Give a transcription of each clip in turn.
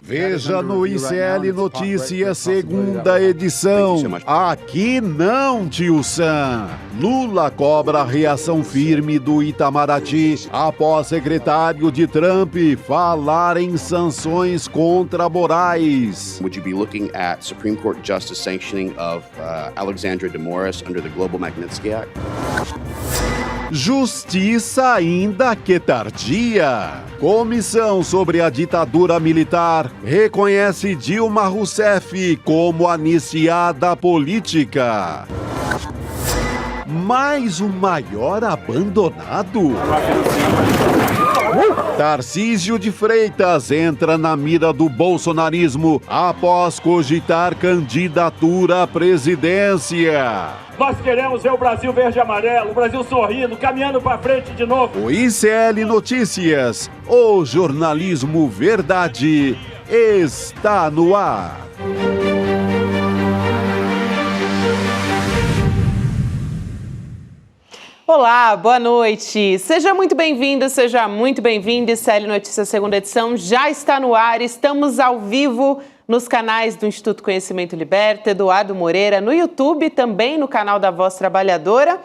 Veja no ICL Notícias, segunda edição. Aqui não, tio Sam. Lula cobra reação firme do Itamaraty após secretário de Trump falar em sanções contra Moraes. Would you be looking at Supreme Court justice sanctioning of Alexandra de Moraes under the Global Magnitsky Act? Justiça ainda que tardia. Comissão sobre a ditadura militar reconhece Dilma Rousseff como anisciada política. Mais o maior abandonado. Tarcísio de Freitas entra na mira do bolsonarismo após cogitar candidatura à presidência. Nós queremos ver o Brasil verde e amarelo, o Brasil sorrindo, caminhando para frente de novo. O ICL Notícias, o jornalismo verdade, está no ar. Olá, boa noite. Seja muito bem-vindo, seja muito bem-vindo. ICL Notícias, segunda edição, já está no ar. Estamos ao vivo nos canais do Instituto Conhecimento Liberta, Eduardo Moreira, no YouTube, também no canal da Voz Trabalhadora.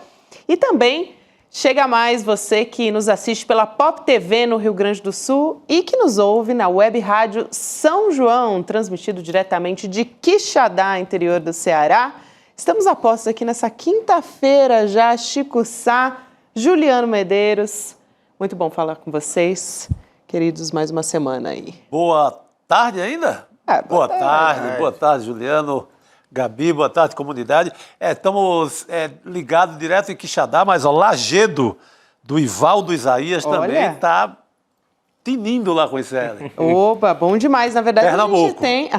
E também chega mais você que nos assiste pela Pop TV no Rio Grande do Sul e que nos ouve na Web Rádio São João, transmitido diretamente de Quixadá, interior do Ceará. Estamos a postos aqui nessa quinta-feira já, Chico Sá, Juliano Medeiros. Muito bom falar com vocês, queridos, mais uma semana aí. Boa tarde ainda? Boa tarde, Juliano, Gabi, boa tarde, comunidade. Estamos ligados direto em Quixadá, mas o Lagedo do Ivaldo Isaías também está tinindo lá com esse ICL. Opa, bom demais. Na verdade, Pernambuco. A gente tem...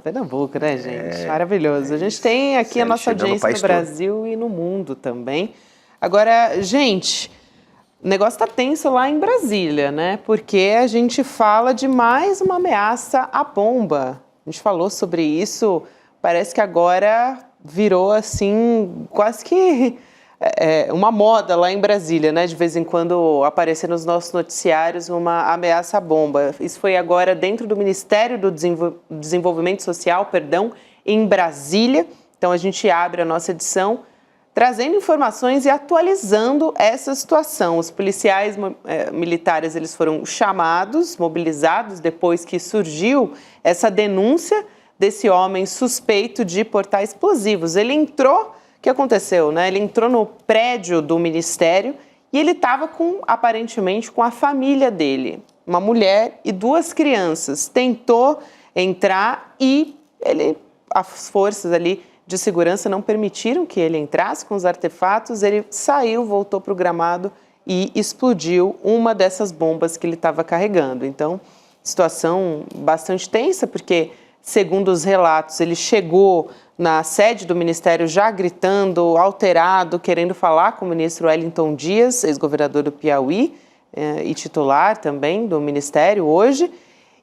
Pernambuco, né, gente? Maravilhoso. A gente tem aqui a nossa audiência no Brasil e no mundo também. Agora, gente, o negócio tá tenso lá em Brasília, né? Porque a gente fala de mais uma ameaça à bomba. A gente falou sobre isso, parece que agora virou, assim, quase que... uma moda lá em Brasília, né? De vez em quando aparecer nos nossos noticiários uma ameaça à bomba. Isso foi agora dentro do Ministério do Desenvolvimento Social, em Brasília. Então a gente abre a nossa edição trazendo informações e atualizando essa situação. Os policiais militares, eles foram chamados, mobilizados depois que surgiu essa denúncia desse homem suspeito de portar explosivos. Ele entrou... O que aconteceu, né? Ele entrou no prédio do Ministério e ele estava aparentemente com a família dele, uma mulher e duas crianças. Tentou entrar e as forças ali de segurança não permitiram que ele entrasse com os artefatos. Ele saiu, voltou para o gramado e explodiu uma dessas bombas que ele estava carregando. Então, situação bastante tensa, porque, segundo os relatos, ele chegou na sede do Ministério já gritando, alterado, querendo falar com o ministro Wellington Dias, ex-governador do Piauí e titular também do Ministério hoje,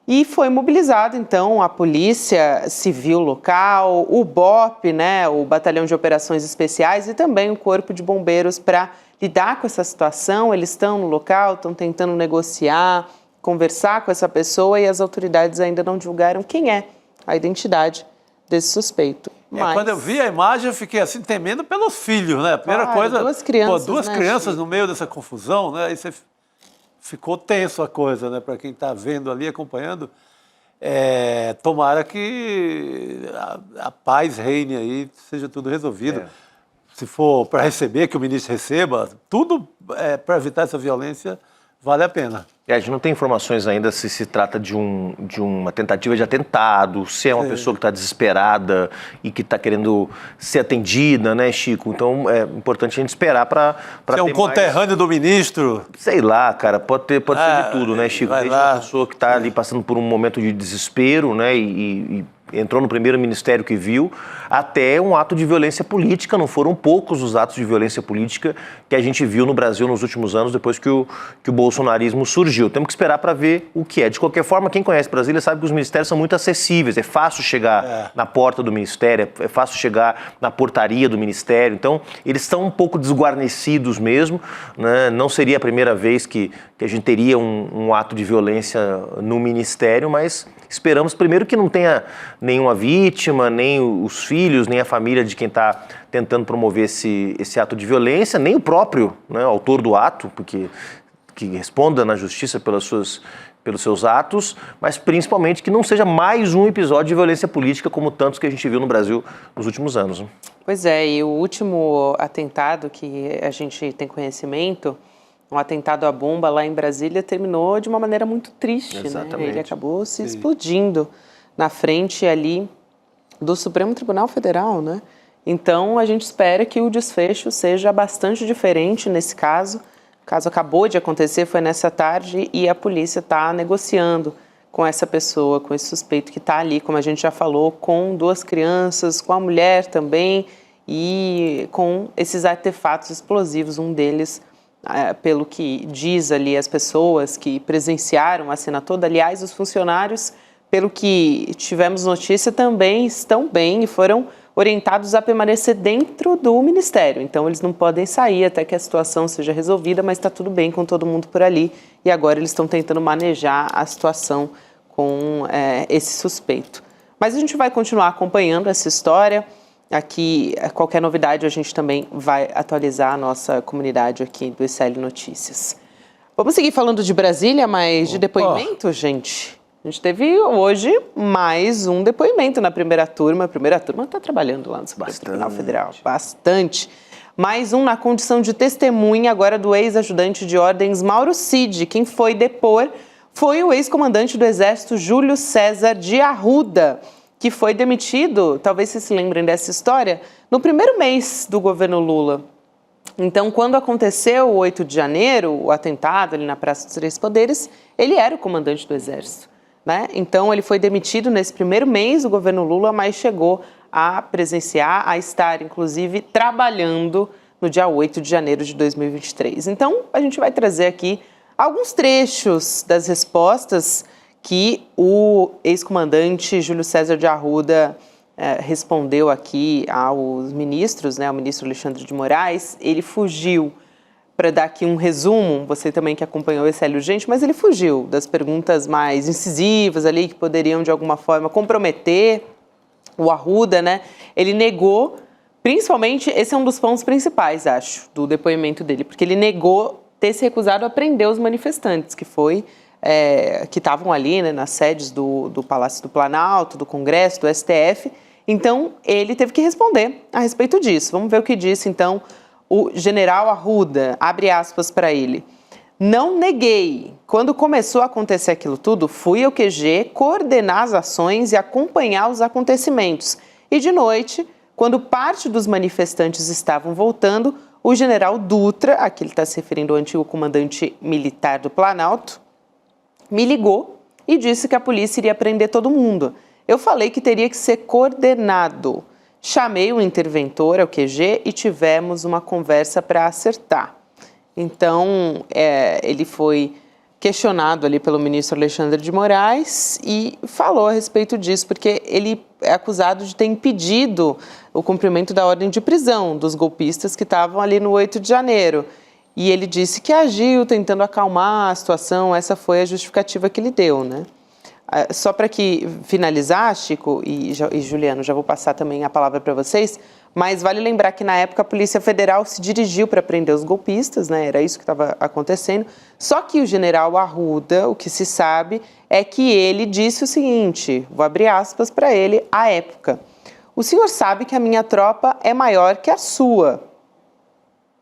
e foi mobilizado, então, a Polícia Civil local, o BOP, né, o Batalhão de Operações Especiais, e também o Corpo de Bombeiros para lidar com essa situação. Eles estão no local, estão tentando negociar, conversar com essa pessoa, e as autoridades ainda não divulgaram quem é a identidade desse suspeito. Mas... Quando eu vi a imagem, eu fiquei assim, temendo pelos filhos, né? A primeira coisa... Duas crianças no meio dessa confusão, né? Aí você ficou tenso a coisa, né? Para quem está vendo ali, acompanhando. Tomara que a paz reine aí, seja tudo resolvido. Se for para receber, que o ministro receba, tudo para evitar essa violência vale a pena. A gente não tem informações ainda se trata de uma tentativa de atentado, se é uma pessoa que está desesperada e que está querendo ser atendida, né, Chico? Então é importante a gente esperar para ter um conterrâneo do ministro. Sei lá, cara, pode ser de tudo, né, Chico? Desde uma pessoa que está ali passando por um momento de desespero, né, e entrou no primeiro ministério que viu, até um ato de violência política. Não foram poucos os atos de violência política que a gente viu no Brasil nos últimos anos, depois que o bolsonarismo surgiu. Temos que esperar para ver o que é. De qualquer forma, quem conhece Brasília sabe que os ministérios são muito acessíveis. É fácil chegar na porta do ministério, é fácil chegar na portaria do ministério. Então, eles estão um pouco desguarnecidos mesmo, né? Não seria a primeira vez que a gente teria um ato de violência no ministério, mas esperamos primeiro que não tenha nenhuma vítima, nem os filhos, nem a família de quem está tentando promover esse ato de violência, nem o próprio, né, autor do ato, porque que responda na justiça pelos seus atos, mas principalmente que não seja mais um episódio de violência política como tantos que a gente viu no Brasil nos últimos anos. Pois é, e o último atentado que a gente tem conhecimento, um atentado à bomba lá em Brasília, terminou de uma maneira muito triste, Exatamente. né? Ele acabou se explodindo na frente ali do Supremo Tribunal Federal, né? Então, a gente espera que o desfecho seja bastante diferente nesse caso. O caso acabou de acontecer, foi nessa tarde, e a polícia está negociando com essa pessoa, com esse suspeito que está ali, como a gente já falou, com 2 crianças, com a mulher também, e com esses artefatos explosivos, um deles, pelo que diz ali as pessoas que presenciaram a cena toda, aliás, os funcionários, pelo que tivemos notícia, também estão bem e foram orientados a permanecer dentro do Ministério. Então, eles não podem sair até que a situação seja resolvida, mas está tudo bem com todo mundo por ali. E agora eles estão tentando manejar a situação com esse suspeito. Mas a gente vai continuar acompanhando essa história. Aqui, qualquer novidade, a gente também vai atualizar a nossa comunidade aqui do ICL Notícias. Vamos seguir falando de Brasília, mas de depoimento, gente? A gente teve hoje mais um depoimento na primeira turma. A primeira turma está trabalhando lá no Supremo Tribunal Federal. Bastante. Mais um na condição de testemunha agora do ex-ajudante de ordens Mauro Cid. Quem foi depor foi o ex-comandante do Exército Júlio César de Arruda, que foi demitido, talvez vocês se lembrem dessa história, no primeiro mês do governo Lula. Então, quando aconteceu o 8 de janeiro, o atentado ali na Praça dos Três Poderes, ele era o comandante do Exército, né? Então, ele foi demitido nesse primeiro mês do governo Lula, mas chegou a presenciar, a estar, inclusive, trabalhando no dia 8 de janeiro de 2023. Então, a gente vai trazer aqui alguns trechos das respostas que o ex-comandante Júlio César de Arruda respondeu aqui aos ministros, né, ao ministro Alexandre de Moraes. Ele fugiu, para dar aqui um resumo, você também que acompanhou esse Hélio Gente, mas ele fugiu das perguntas mais incisivas ali, que poderiam de alguma forma comprometer o Arruda, né? Ele negou, principalmente, esse é um dos pontos principais, acho, do depoimento dele, porque ele negou ter se recusado a prender os manifestantes, que estavam ali, né, nas sedes do Palácio do Planalto, do Congresso, do STF. Então, ele teve que responder a respeito disso. Vamos ver o que disse, então, o general Arruda. Abre aspas para ele. Não neguei. Quando começou a acontecer aquilo tudo, fui ao QG coordenar as ações e acompanhar os acontecimentos. E de noite, quando parte dos manifestantes estavam voltando, o general Dutra, aqui ele está se referindo ao antigo comandante militar do Planalto, me ligou e disse que a polícia iria prender todo mundo. Eu falei que teria que ser coordenado. Chamei o interventor ao QG e tivemos uma conversa para acertar. Então, ele foi questionado ali pelo ministro Alexandre de Moraes e falou a respeito disso, porque ele é acusado de ter impedido o cumprimento da ordem de prisão dos golpistas que estavam ali no 8 de janeiro. E ele disse que agiu tentando acalmar a situação, essa foi a justificativa que ele deu, né? Só para finalizar, Chico e Juliano, já vou passar também a palavra para vocês, mas vale lembrar que na época a Polícia Federal se dirigiu para prender os golpistas, né? Era isso que estava acontecendo. Só que o general Arruda, o que se sabe, é que ele disse o seguinte, vou abrir aspas para ele, à época. O senhor sabe que a minha tropa é maior que a sua.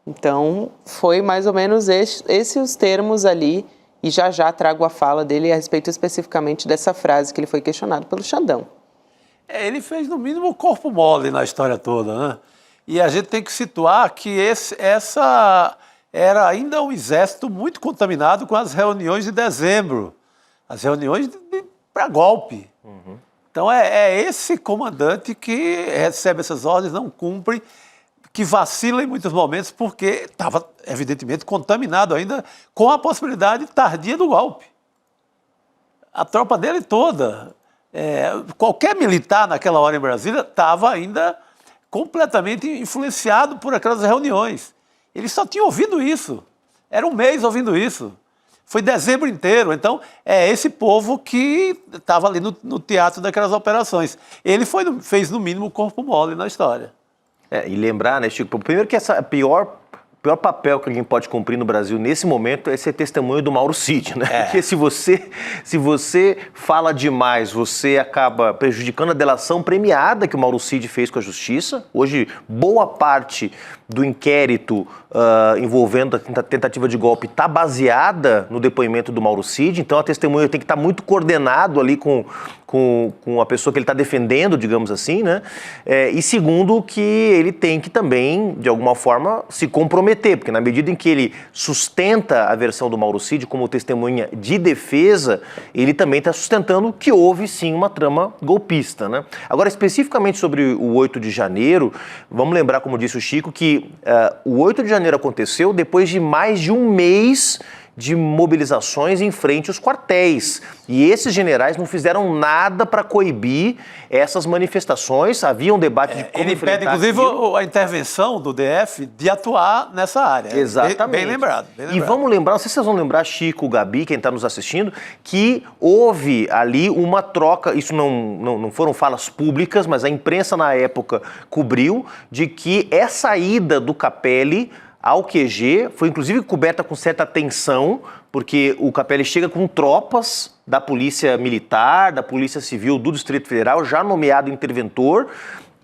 Então, foi mais ou menos esses os termos ali, e já trago a fala dele a respeito especificamente dessa frase que ele foi questionado pelo Xandão. Ele fez, no mínimo, o corpo mole na história toda, né? E a gente tem que situar que essa era ainda um exército muito contaminado com as reuniões de dezembro, as reuniões para golpe. Uhum. Então, é esse comandante que recebe essas ordens, não cumpre, que vacila em muitos momentos porque estava, evidentemente, contaminado ainda com a possibilidade tardia do golpe. A tropa dele toda, qualquer militar naquela hora em Brasília estava ainda completamente influenciado por aquelas reuniões. Ele só tinha ouvido isso. Era um mês ouvindo isso. Foi dezembro inteiro. Então, é esse povo que estava ali no teatro daquelas operações. Ele fez, no mínimo, corpo mole na história. E lembrar, né, Chico, primeiro que o pior papel que alguém pode cumprir no Brasil nesse momento é ser testemunho do Mauro Cid, né? Porque se você fala demais, você acaba prejudicando a delação premiada que o Mauro Cid fez com a Justiça. Hoje, boa parte do inquérito envolvendo a tentativa de golpe está baseada no depoimento do Mauro Cid, então a testemunha tem que estar muito coordenado ali com a pessoa que ele está defendendo, digamos assim, né? E segundo, que ele tem que também, de alguma forma, se comprometer, porque na medida em que ele sustenta a versão do Mauro Cid como testemunha de defesa, ele também está sustentando que houve sim uma trama golpista, né? Agora, especificamente sobre o 8 de janeiro, vamos lembrar, como disse o Chico, que o 8 de janeiro aconteceu depois de mais de um mês de mobilizações em frente aos quartéis. E esses generais não fizeram nada para coibir essas manifestações. Havia um debate de como ele pede, inclusive, a intervenção do DF de atuar nessa área. Exatamente. Bem lembrado. E vamos lembrar, não sei se vocês vão lembrar, Chico, Gabi, quem está nos assistindo, que houve ali uma troca, isso não foram falas públicas, mas a imprensa na época cobriu, de que essa ida do Capelli ao QG foi inclusive coberta com certa tensão, porque o Capelli chega com tropas da Polícia Militar, da Polícia Civil do Distrito Federal, já nomeado interventor,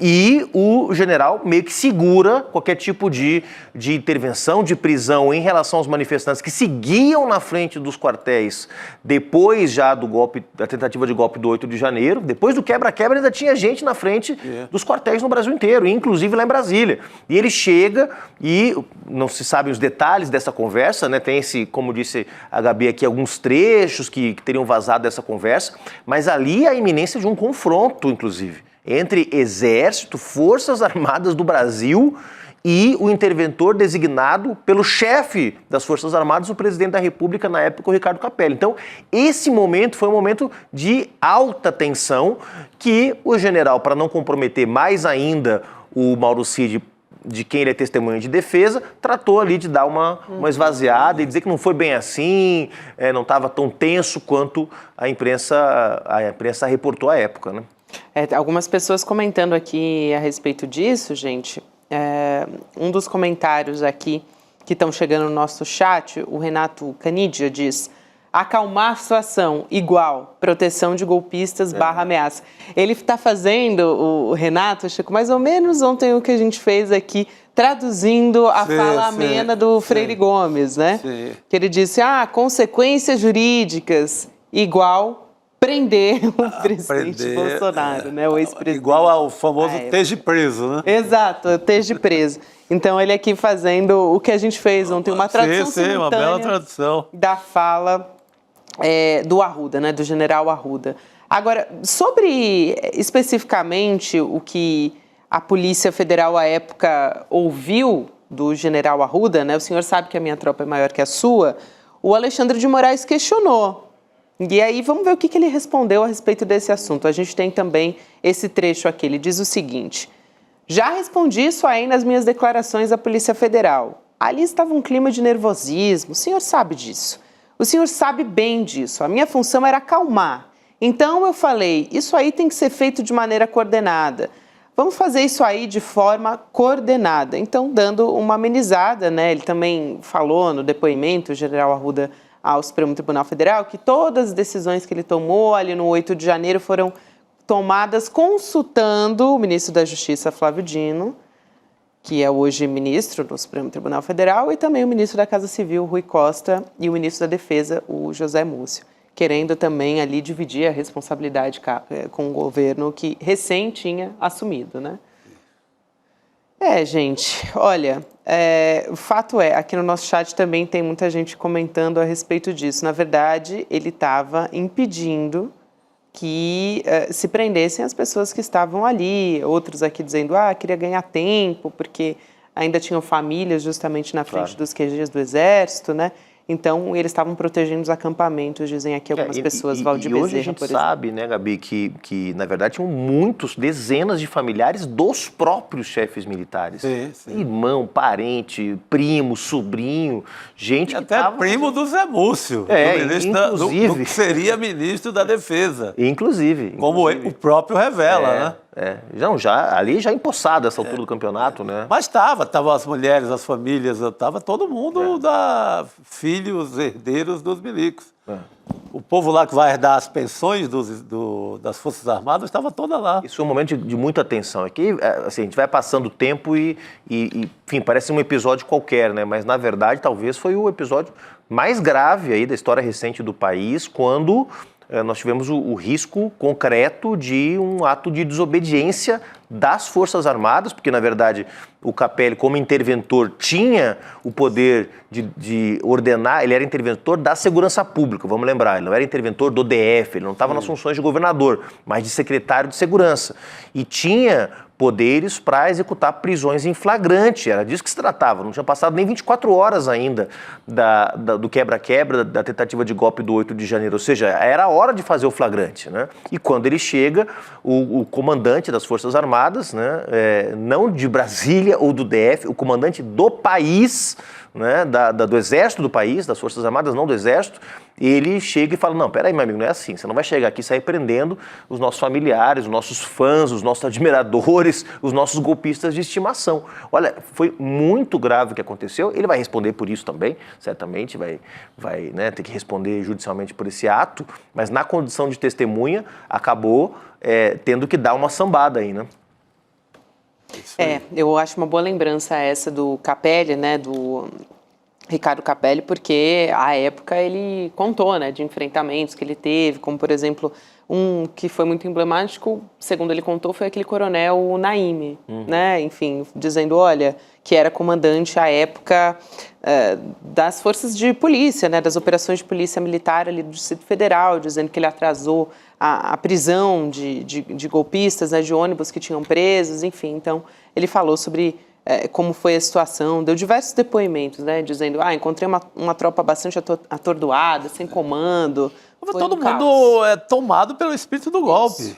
e o general meio que segura qualquer tipo de intervenção, de prisão em relação aos manifestantes que seguiam na frente dos quartéis depois já do golpe, da tentativa de golpe do 8 de janeiro. Depois do quebra-quebra ainda tinha gente na frente dos quartéis no Brasil inteiro, inclusive lá em Brasília. E ele chega e não se sabem os detalhes dessa conversa, né? Tem como disse a Gabi aqui, alguns trechos que teriam vazado dessa conversa, mas ali a iminência de um confronto, inclusive, entre Exército, Forças Armadas do Brasil e o interventor designado pelo chefe das Forças Armadas, o presidente da República na época, o Ricardo Capelli. Então, esse momento foi um momento de alta tensão que o general, para não comprometer mais ainda o Mauro Cid, de quem ele é testemunha de defesa, tratou ali de dar uma esvaziada e dizer que não foi bem assim, não estava tão tenso quanto a imprensa reportou à época, né? Algumas pessoas comentando aqui a respeito disso, gente. Um dos comentários aqui que estão chegando no nosso chat, o Renato Canidia diz: acalmar a situação, igual, proteção de golpistas / ameaça. Ele está fazendo, o Renato, Chico, mais ou menos ontem o que a gente fez aqui, traduzindo a fala amena do Freire Gomes, né? Sim. Que ele disse, consequências jurídicas, igual prender o presidente Bolsonaro, né? O ex-presidente. Igual ao famoso esteja preso, né? Exato, esteja preso. Então, ele aqui fazendo o que a gente fez ontem, uma tradução simultânea, uma bela tradução da fala do Arruda, né? Do general Arruda. Agora, sobre especificamente o que a Polícia Federal à época ouviu do general Arruda, né? O senhor sabe que a minha tropa é maior que a sua. O Alexandre de Moraes questionou. E aí, vamos ver o que ele respondeu a respeito desse assunto. A gente tem também esse trecho aqui. Ele diz o seguinte: já respondi isso aí nas minhas declarações à Polícia Federal. Ali estava um clima de nervosismo. O senhor sabe disso. O senhor sabe bem disso. A minha função era acalmar. Então, eu falei, isso aí tem que ser feito de maneira coordenada. Vamos fazer isso aí de forma coordenada. Então, dando uma amenizada, né? Ele também falou no depoimento, o general Arruda, ao Supremo Tribunal Federal, que todas as decisões que ele tomou ali no 8 de janeiro foram tomadas consultando o ministro da Justiça, Flávio Dino, que é hoje ministro do Supremo Tribunal Federal, e também o ministro da Casa Civil, Rui Costa, e o ministro da Defesa, o José Múcio, querendo também ali dividir a responsabilidade com o governo que recém tinha assumido, né? Gente, olha, o fato é, aqui no nosso chat também tem muita gente comentando a respeito disso. Na verdade, ele estava impedindo que se prendessem as pessoas que estavam ali. Outros aqui dizendo, queria ganhar tempo, porque ainda tinham famílias justamente na frente dos QGs do Exército, né? Então, eles estavam protegendo os acampamentos, dizem aqui algumas pessoas, Valdir Bezerra, hoje a gente sabe, né, Gabi, que na verdade tinham dezenas de familiares dos próprios chefes militares. Sim. Irmão, parente, primo, sobrinho, gente e que até primo do Zé Múcio, inclusive. Do que seria ministro da Defesa. Inclusive. Como o próprio revela, né? Ali já empossado essa altura do campeonato, né? Mas tava as mulheres, as famílias, tava todo mundo filhos, herdeiros dos milicos. O povo lá que vai herdar as pensões das Forças Armadas estava toda lá. Isso é um momento de muita atenção. Aqui, assim, a gente vai passando o tempo enfim, parece um episódio qualquer, né? Mas, na verdade, talvez foi o episódio mais grave aí da história recente do país, quando nós tivemos o risco concreto de um ato de desobediência das Forças Armadas, porque, na verdade, o Capelli, como interventor, tinha o poder de ordenar, ele era interventor da segurança pública, vamos lembrar, ele não era interventor do DF, ele não estava nas funções de governador, mas de secretário de segurança. E tinha poderes para executar prisões em flagrante, era disso que se tratava, não tinha passado nem 24 horas ainda do quebra-quebra, da tentativa de golpe do 8 de janeiro, ou seja, era a hora de fazer o flagrante, né? E quando ele chega, o comandante das Forças Armadas, né, não de Brasília ou do DF, o comandante do país, né, do Exército do país, das Forças Armadas, não do Exército, ele chega e fala, não, peraí, meu amigo, não é assim, você não vai chegar aqui e sair prendendo os nossos familiares, os nossos fãs, os nossos admiradores, os nossos golpistas de estimação. Olha, foi muito grave o que aconteceu, ele vai responder por isso também, certamente vai né, ter que responder judicialmente por esse ato, mas na condição de testemunha, acabou tendo que dar uma sambada aí, né? Eu acho uma boa lembrança essa do Capelli, né, do Ricardo Capelli, porque à época ele contou, né, de enfrentamentos que ele teve, como por exemplo, um que foi muito emblemático, segundo ele contou, foi aquele coronel Naime, né, enfim, dizendo, olha, que era comandante à época das forças de polícia, né, das operações de polícia militar ali do Distrito Federal, dizendo que ele atrasou a prisão de golpistas, né, de ônibus que tinham presos, enfim. Então, ele falou sobre como foi a situação, deu diversos depoimentos, né, dizendo, encontrei uma tropa bastante atordoada, sem comando. Todo mundo tomado pelo espírito do golpe.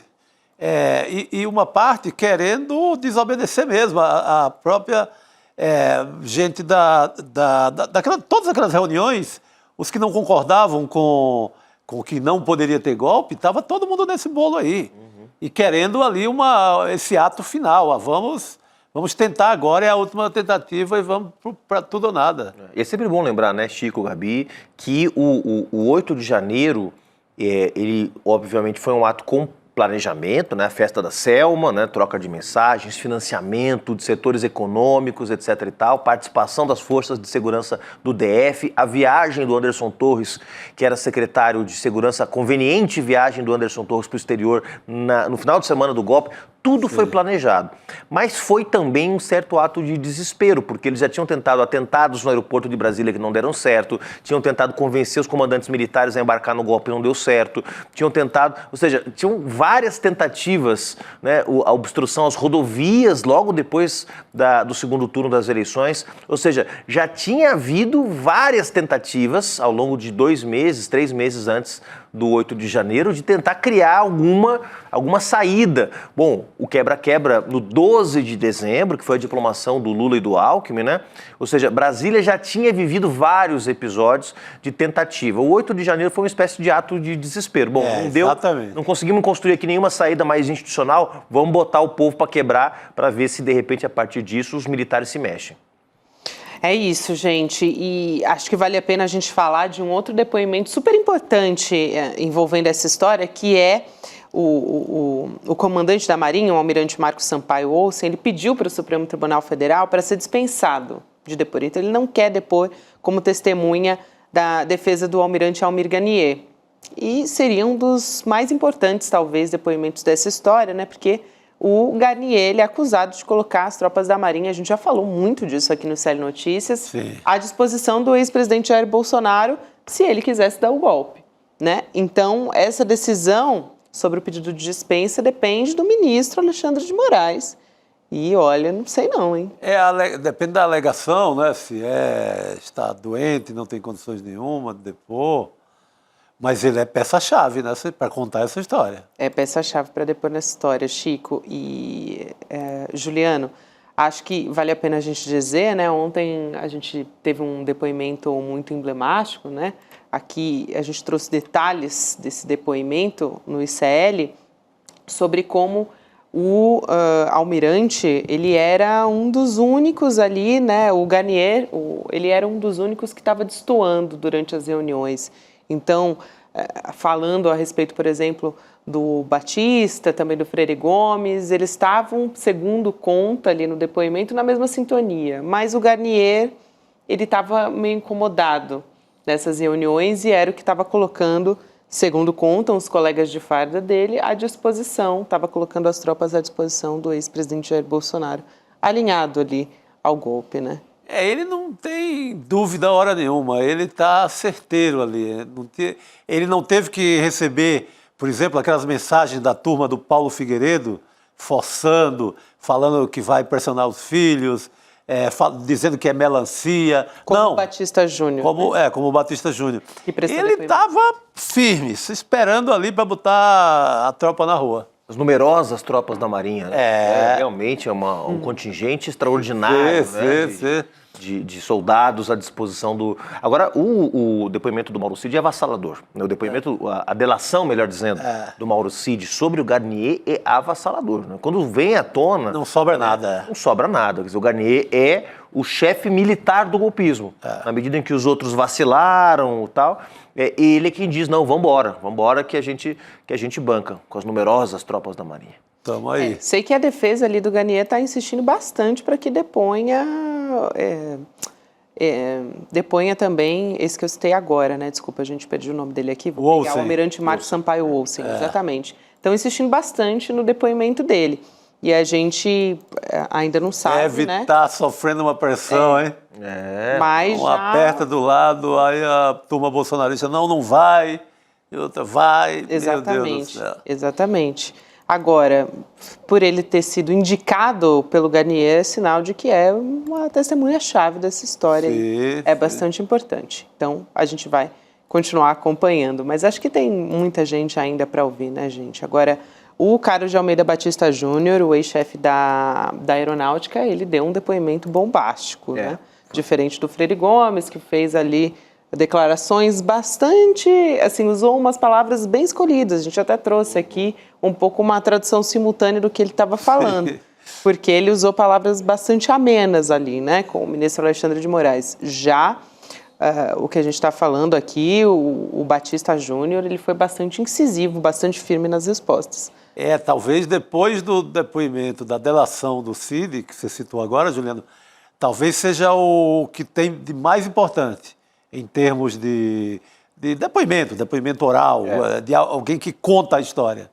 E uma parte querendo desobedecer mesmo, a própria gente todas aquelas reuniões, os que não concordavam com o que não poderia ter golpe, estava todo mundo nesse bolo aí. E querendo ali esse ato final. Vamos tentar agora, é a última tentativa e vamos para tudo ou nada. E é sempre bom lembrar, né, Chico, Gabi, que o 8 de janeiro, ele obviamente foi um ato com planejamento, né, a festa da Selma, né, troca de mensagens, financiamento de setores econômicos, etc. e tal, participação das forças de segurança do DF, a viagem do Anderson Torres, que era secretário de segurança, a conveniente viagem do Anderson Torres para o exterior no final de semana do golpe, tudo foi planejado. Mas foi também um certo ato de desespero, porque eles já tinham tentado atentados no aeroporto de Brasília que não deram certo, tinham tentado convencer os comandantes militares a embarcar no golpe e não deu certo, tinham várias tentativas, né, a obstrução às rodovias logo depois do segundo turno das eleições, ou seja, já tinha havido várias tentativas ao longo de 2 meses, 3 meses antes do 8 de janeiro, de tentar criar alguma saída. Bom, o quebra-quebra no 12 de dezembro, que foi a diplomação do Lula e do Alckmin, né? Ou seja, Brasília já tinha vivido vários episódios de tentativa. O 8 de janeiro foi uma espécie de ato de desespero. Bom, não conseguimos construir aqui nenhuma saída mais institucional, vamos botar o povo para quebrar, para ver se, de repente, a partir disso, os militares se mexem. É isso, gente, e acho que vale a pena a gente falar de um outro depoimento super importante envolvendo essa história, que é o comandante da Marinha, o almirante Marcos Sampaio Olsen. Ele pediu para o Supremo Tribunal Federal para ser dispensado de depor. Então, ele não quer depor como testemunha da defesa do almirante Almir Garnier. E seria um dos mais importantes, talvez, depoimentos dessa história, né, porque o Garnier, ele é acusado de colocar as tropas da Marinha, a gente já falou muito disso aqui no CL Notícias, à disposição do ex-presidente Jair Bolsonaro, se ele quisesse dar o golpe, né? Então, essa decisão sobre o pedido de dispensa depende do ministro Alexandre de Moraes. E olha, não sei não, hein? Depende da alegação, né? Se está doente, não tem condições nenhuma de depor. Mas ele é peça-chave, né, para contar essa história. É peça-chave para depor nessa história, Chico. E, Juliano, acho que vale a pena a gente dizer, né? Ontem a gente teve um depoimento muito emblemático, né? Aqui a gente trouxe detalhes desse depoimento no ICL sobre como o almirante, ele era um dos únicos ali, né? O Garnier, ele era um dos únicos que estava destoando durante as reuniões. Então, falando a respeito, por exemplo, do Batista, também do Freire Gomes, eles estavam, segundo conta ali no depoimento, na mesma sintonia. Mas o Garnier, ele estava meio incomodado nessas reuniões e era o que estava colocando, segundo contam os colegas de farda dele, à disposição, estava colocando as tropas à disposição do ex-presidente Jair Bolsonaro, alinhado ali ao golpe, né? Ele não tem dúvida hora nenhuma, ele está certeiro ali. Ele não teve que receber, por exemplo, aquelas mensagens da turma do Paulo Figueiredo, forçando, falando que vai pressionar os filhos, dizendo que é melancia. Como o Batista Júnior. Como o Batista Júnior. Ele estava firme, esperando ali para botar a tropa na rua. As numerosas tropas da Marinha, né? Realmente é um contingente extraordinário, né? De soldados à disposição do... Agora, o depoimento do Mauro Cid é avassalador. O depoimento, a delação, melhor dizendo, do Mauro Cid sobre o Garnier é avassalador. Né? Quando vem à tona... Não sobra nada. Não sobra nada. Quer dizer, o Garnier é o chefe militar do golpismo. Na medida em que os outros vacilaram e tal... ele é quem diz, não, vambora que a gente banca com as numerosas tropas da Marinha. Tamo aí. Sei que a defesa ali do Garnier está insistindo bastante para que deponha também, esse que eu citei agora, né? Desculpa, a gente perdeu o nome dele aqui. O Almirante Marcos Sampaio Olsen, exatamente. Estão insistindo bastante no depoimento dele. E a gente ainda não sabe, Deve né? estar sofrendo uma pressão, hein? Mas já... aperta do lado, aí a turma bolsonarista, não vai, e outra vai. Exatamente, meu Deus do céu. Exatamente. Agora, por ele ter sido indicado pelo Garnier, é sinal de que é uma testemunha-chave dessa história. Sim, é bastante importante. Então, a gente vai continuar acompanhando. Mas acho que tem muita gente ainda para ouvir, né, gente? Agora, o Carlos de Almeida Batista Júnior, o ex-chefe da Aeronáutica, ele deu um depoimento bombástico, né? Diferente do Freire Gomes, que fez ali declarações bastante, assim, usou umas palavras bem escolhidas. A gente até trouxe aqui um pouco uma tradução simultânea do que ele estava falando, porque ele usou palavras bastante amenas ali, né, com o ministro Alexandre de Moraes. Já o que a gente está falando aqui, o Batista Júnior, ele foi bastante incisivo, bastante firme nas respostas. Talvez depois do depoimento, da delação do Cid, que você citou agora, Juliano, talvez seja o que tem de mais importante em termos de depoimento oral, de alguém que conta a história.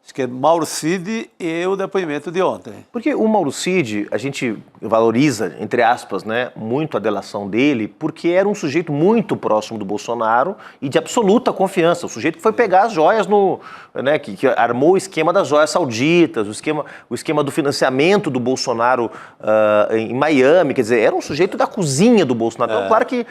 Acho que é Mauro Cid e o depoimento de ontem. Porque o Mauro Cid, a gente valoriza, entre aspas, né, muito a delação dele, porque era um sujeito muito próximo do Bolsonaro e de absoluta confiança. O sujeito que foi pegar as joias né, que armou o esquema das joias sauditas, o esquema do financiamento do Bolsonaro em Miami. Quer dizer, era um sujeito da cozinha do Bolsonaro. Então, claro que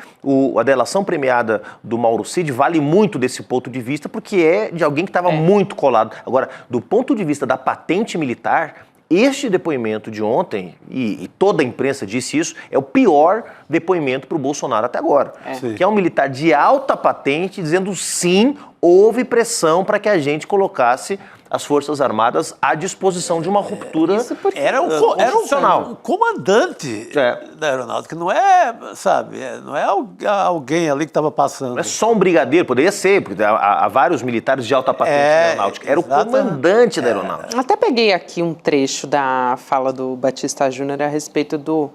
a delação premiada do Mauro Cid vale muito desse ponto de vista, porque é de alguém que estava muito colado. Agora, do ponto de vista da patente militar, este depoimento de ontem, e toda a imprensa disse isso, é o pior depoimento para o Bolsonaro até agora. Que é um militar de alta patente dizendo sim, houve pressão para que a gente colocasse as Forças Armadas à disposição de uma ruptura era um comandante da aeronáutica, não é, sabe, não é alguém ali que estava passando. Não é só um brigadeiro, poderia ser, porque há vários militares de alta patente da aeronáutica. Era o comandante da aeronáutica. Até peguei aqui um trecho da fala do Batista Júnior a respeito do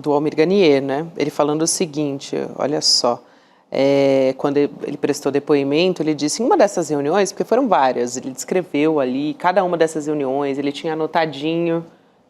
Almir Garnier, né? Ele falando o seguinte, olha só. Quando ele prestou depoimento, ele disse em uma dessas reuniões, porque foram várias, ele descreveu ali, cada uma dessas reuniões, ele tinha anotadinho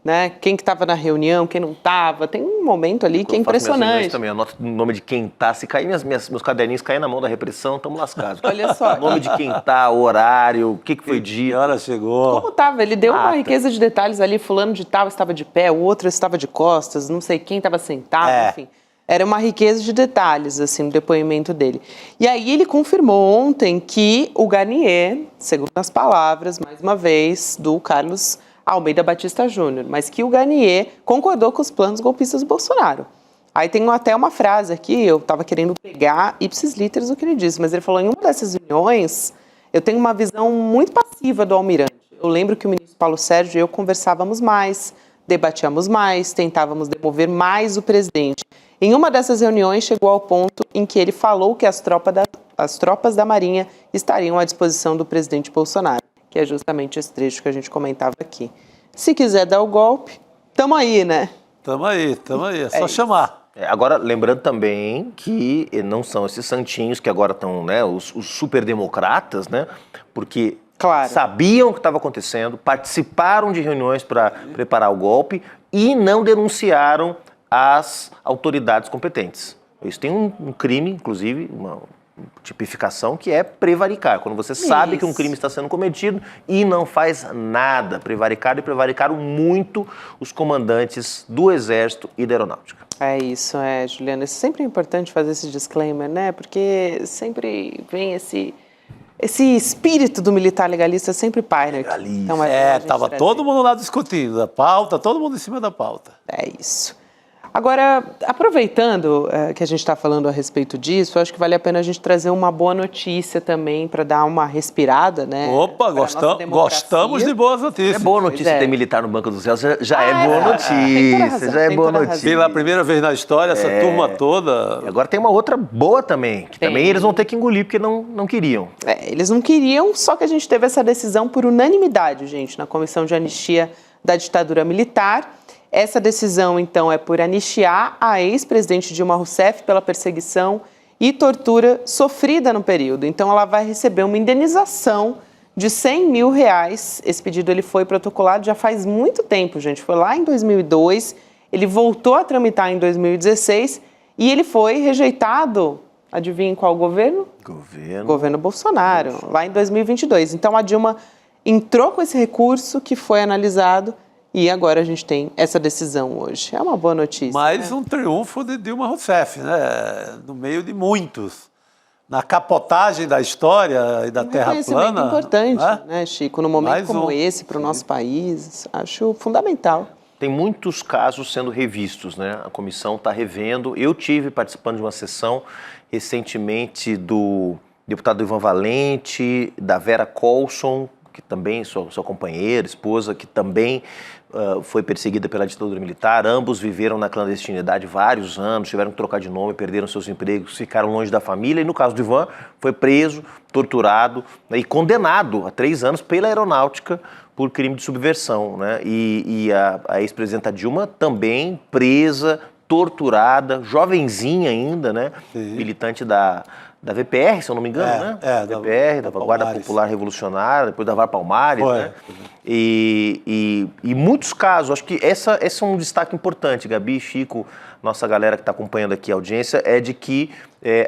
né? Quem que estava na reunião, quem não estava. Tem um momento ali que é impressionante. Também anoto o nome de quem tá. Se cair meus caderninhos caem na mão da repressão, estamos lascados. Olha só. O nome de quem tá, o horário, o que foi dia, a hora chegou. Como estava? Ele deu uma riqueza de detalhes ali. Fulano de tal estava de pé, o outro estava de costas, não sei quem estava sentado, enfim. Era uma riqueza de detalhes, assim, no depoimento dele. E aí ele confirmou ontem que o Garnier, segundo as palavras, mais uma vez, do Carlos Almeida Batista Júnior, mas que o Garnier concordou com os planos golpistas do Bolsonaro. Aí tem até uma frase aqui, eu estava querendo pegar ipsis literis o que ele disse, mas ele falou, em uma dessas reuniões, eu tenho uma visão muito passiva do almirante. Eu lembro que o ministro Paulo Sérgio e eu conversávamos mais, debatíamos mais, tentávamos demover mais o presidente. Em uma dessas reuniões, chegou ao ponto em que ele falou que as tropas da Marinha estariam à disposição do presidente Bolsonaro, que é justamente esse trecho que a gente comentava aqui. Se quiser dar o golpe, tamo aí, né? Tamo aí, é só chamar. Agora, lembrando também que não são esses santinhos que agora estão, né, os superdemocratas, né, porque sabiam o que estava acontecendo, participaram de reuniões para preparar o golpe e não denunciaram as autoridades competentes. Isso tem um crime, inclusive, uma tipificação, que é prevaricar. Quando você sabe que um crime está sendo cometido e não faz nada. Prevaricaram e prevaricaram muito os comandantes do Exército e da Aeronáutica. É isso, Juliana. Sempre é importante fazer esse disclaimer, né? Porque sempre vem esse espírito do militar legalista sempre paira. Legalista. Então, estava todo mundo lá discutindo a pauta, todo mundo em cima da pauta. É isso. Agora, aproveitando que a gente está falando a respeito disso, acho que vale a pena a gente trazer uma boa notícia também para dar uma respirada, né? Opa, gostamos de boas notícias. É boa notícia ter militar no Banco dos Réus, já é boa notícia, já é boa notícia. Pela primeira vez na história, essa turma toda... E agora tem uma outra boa também, que também eles vão ter que engolir, porque não queriam. Eles não queriam, só que a gente teve essa decisão por unanimidade, gente, na Comissão de Anistia da Ditadura Militar. Essa decisão, então, é por anistiar a ex-presidente Dilma Rousseff pela perseguição e tortura sofrida no período. Então, ela vai receber uma indenização de R$100 mil. Esse pedido ele foi protocolado já faz muito tempo, gente. Foi lá em 2002, ele voltou a tramitar em 2016 e ele foi rejeitado, adivinha em qual governo? Governo Bolsonaro, lá em 2022. Então, a Dilma entrou com esse recurso que foi analisado. E agora a gente tem essa decisão hoje. É uma boa notícia. Mais um triunfo de Dilma Rousseff, né? No meio de muitos. Na capotagem da história e da Terra plana. É importante, né, Chico? No momento como esse, para o nosso país, acho fundamental. Tem muitos casos sendo revistos, né? A comissão está revendo. Eu tive participando de uma sessão recentemente do deputado Ivan Valente, da Vera Colson, que também sua companheira, esposa, que também foi perseguida pela ditadura militar. Ambos viveram na clandestinidade vários anos, tiveram que trocar de nome, perderam seus empregos, ficaram longe da família. E no caso do Ivan, foi preso, torturado, né, e condenado a 3 anos pela Aeronáutica por crime de subversão, né? E a ex-presidenta Dilma também presa, torturada, jovenzinha ainda, né? Militante da VPR, se eu não me engano, né? Da VPR, da Guarda Popular Revolucionária, depois da VAR Palmares, né? E muitos casos, acho que esse é um destaque importante, Gabi, Chico, nossa galera que está acompanhando aqui a audiência, é de que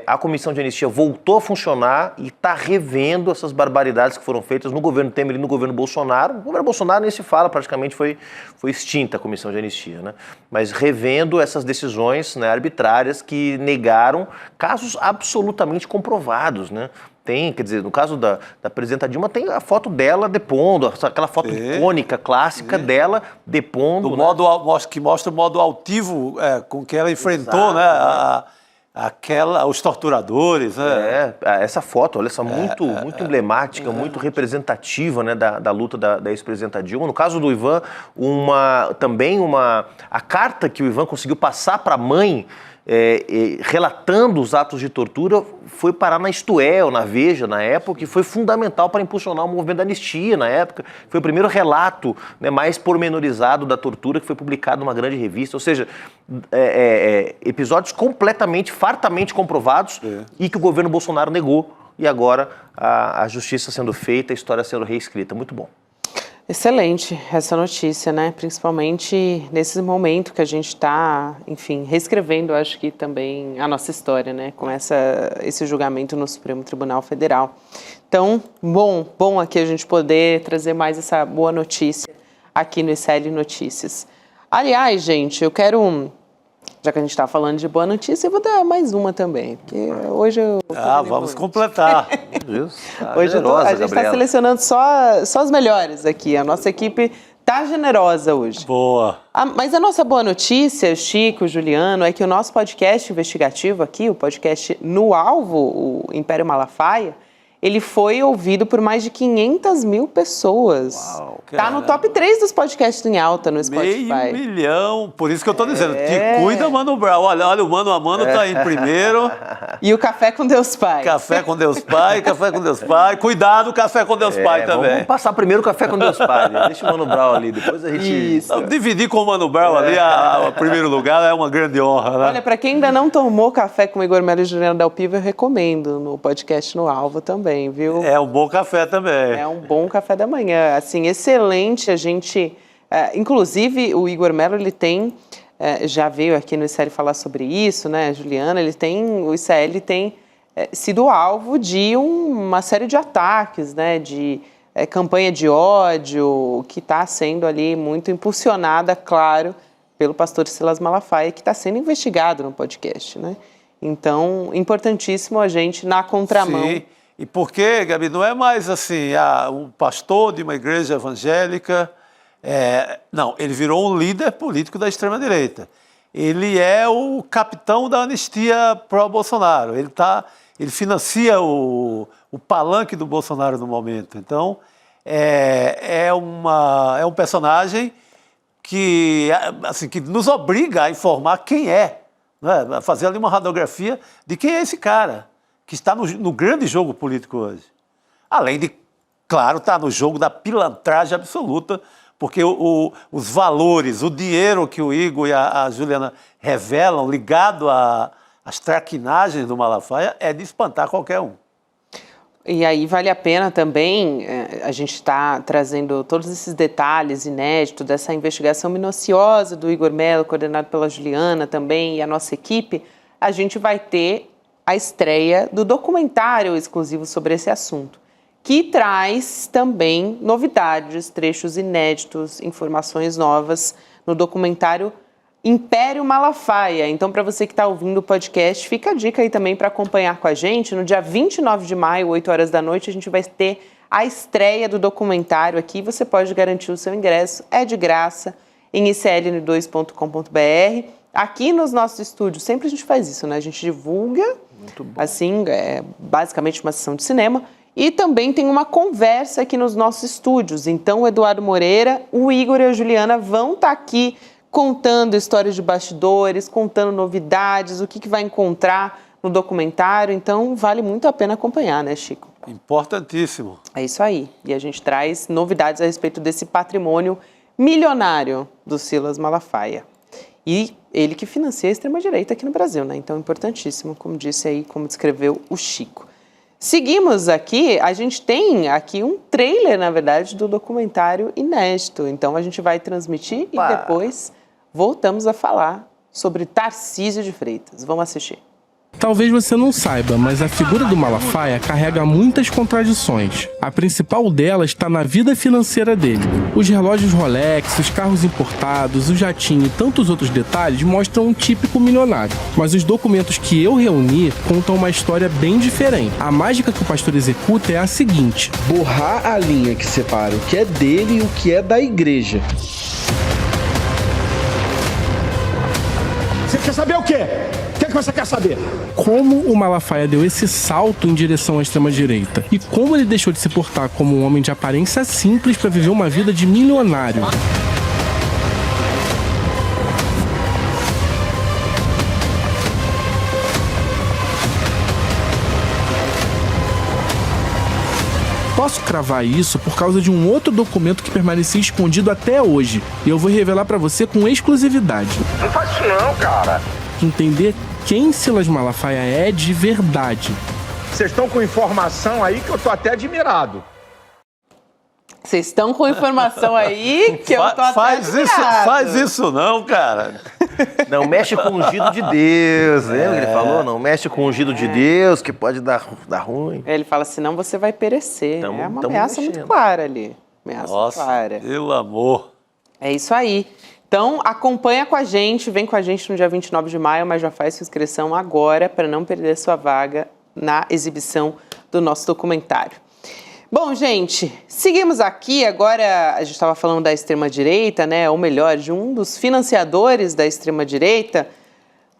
a Comissão de Anistia voltou a funcionar e está revendo essas barbaridades que foram feitas no governo Temer e no governo Bolsonaro. O governo Bolsonaro nem se fala, praticamente foi extinta a Comissão de Anistia, né? Mas revendo essas decisões, né, arbitrárias que negaram casos absolutamente comprovados, né? Quer dizer, no caso da presidenta Dilma, tem a foto dela depondo, aquela foto icônica, clássica dela depondo. Do modo, que mostra o modo altivo com que ela enfrentou, né, os torturadores. Né? Essa foto, olha só, muito emblemática, muito representativa, né, da luta da ex-presidenta Dilma. No caso do Ivan, a carta que o Ivan conseguiu passar para a mãe, relatando os atos de tortura, foi parar na Isto É, ou na Veja, na época, e foi fundamental para impulsionar o movimento da anistia, na época. Foi o primeiro relato, né, mais pormenorizado da tortura que foi publicado numa grande revista. Ou seja, episódios completamente, fartamente comprovados e que o governo Bolsonaro negou. E agora a justiça sendo feita, a história sendo reescrita. Muito bom. Excelente essa notícia, né? Principalmente nesse momento que a gente está, enfim, reescrevendo, acho que também a nossa história, né? Com esse julgamento no Supremo Tribunal Federal. Então, bom aqui a gente poder trazer mais essa boa notícia aqui no ICL Notícias. Aliás, gente, eu quero, já que a gente está falando de boa notícia, eu vou dar mais uma também, porque hoje eu... vamos completar. Hoje a gente está selecionando só as melhores aqui. A nossa equipe tá generosa hoje. Boa. Mas a nossa boa notícia, Chico, Juliano, é que o nosso podcast investigativo aqui, o podcast No Alvo, o Império Malafaia, ele foi ouvido por mais de 500 mil pessoas. Uau, tá no top 3 dos podcasts em alta no Spotify. 500 mil. Por isso que eu tô dizendo, te cuida, Mano Brown. Olha, o Mano a Mano tá em primeiro. E o Café com Deus Pai. Café com Deus Pai, Café com Deus Pai. Cuidado, Café com Deus Pai também. Vamos passar primeiro o Café com Deus Pai. Deixa o Mano Brown ali, depois a gente... Isso. Dividir com o Mano Brown ali o primeiro lugar é uma grande honra, né? Olha, para quem ainda não tomou café com o Igor Melo e Juliana Del Piva, eu recomendo no podcast No Alvo também, viu? É um bom café também. É um bom café da manhã, assim, excelente. A gente, inclusive, o Igor Melo, ele tem, já veio aqui no ICL falar sobre isso, né, Juliana? O ICL tem sido alvo de uma série de ataques, né, de campanha de ódio, que está sendo ali muito impulsionada, claro, pelo pastor Silas Malafaia, que está sendo investigado no podcast, né? Então, importantíssimo a gente, na contramão... Sim. E porque, Gabi, não é mais assim, um pastor de uma igreja evangélica, não, ele virou um líder político da extrema-direita. Ele é o capitão da anistia pró-Bolsonaro, ele financia o palanque do Bolsonaro no momento. Então, é um personagem que nos obriga a informar quem é, né? A fazer ali uma radiografia de quem é esse cara, que está no grande jogo político hoje. Além de, claro, estar no jogo da pilantragem absoluta, porque os valores, o dinheiro que o Igor e a Juliana revelam, ligado às traquinagens do Malafaia, é de espantar qualquer um. E aí vale a pena também, a gente está trazendo todos esses detalhes inéditos dessa investigação minuciosa do Igor Melo, coordenado pela Juliana também, e a nossa equipe. A gente vai ter a estreia do documentário exclusivo sobre esse assunto, que traz também novidades, trechos inéditos, informações novas no documentário Império Malafaia. Então, para você que está ouvindo o podcast, fica a dica aí também para acompanhar com a gente. No dia 29 de maio, 8 horas da noite, a gente vai ter a estreia do documentário aqui. Você pode garantir o seu ingresso, é de graça, em icln2.com.br. Aqui nos nossos estúdios, sempre a gente faz isso, né? A gente divulga, assim, basicamente uma sessão de cinema. E também tem uma conversa aqui nos nossos estúdios. Então, o Eduardo Moreira, o Igor e a Juliana vão estar aqui contando histórias de bastidores, contando novidades, o que vai encontrar no documentário. Então, vale muito a pena acompanhar, né, Chico? Importantíssimo. É isso aí. E a gente traz novidades a respeito desse patrimônio milionário do Silas Malafaia. E ele que financia a extrema-direita aqui no Brasil, né? Então, importantíssimo, como disse aí, como descreveu o Chico. Seguimos aqui, a gente tem aqui um trailer, na verdade, do documentário inédito. Então, a gente vai transmitir e depois voltamos a falar sobre Tarcísio de Freitas. Vamos assistir. Talvez você não saiba, mas a figura do Malafaia carrega muitas contradições. A principal delas está na vida financeira dele. Os relógios Rolex, os carros importados, o jatinho e tantos outros detalhes mostram um típico milionário. Mas os documentos que eu reuni contam uma história bem diferente. A mágica que o pastor executa é a seguinte: borrar a linha que separa o que é dele e o que é da igreja. Você quer saber o quê? O que você quer saber? Como o Malafaia deu esse salto em direção à extrema-direita? E como ele deixou de se portar como um homem de aparência simples para viver uma vida de milionário? Posso cravar isso por causa de um outro documento que permanecia escondido até hoje. E eu vou revelar para você com exclusividade. Não faz isso não, cara. Entender quem Silas Malafaia é de verdade. Vocês estão com informação aí que eu tô até admirado. Vocês estão com informação aí que eu tô até faz isso não, cara. Não mexe com o ungido de Deus, lembra que ele falou? Não mexe com o ungido de Deus, que pode dar ruim. Ele fala, senão você vai perecer. É uma ameaça muito clara ali. Ameaça clara. Pelo amor. É isso aí. Então, acompanha com a gente, vem com a gente no dia 29 de maio, mas já faz sua inscrição agora para não perder sua vaga na exibição do nosso documentário. Bom, gente, seguimos aqui. Agora, a gente estava falando da extrema-direita, né? Ou melhor, de um dos financiadores da extrema-direita.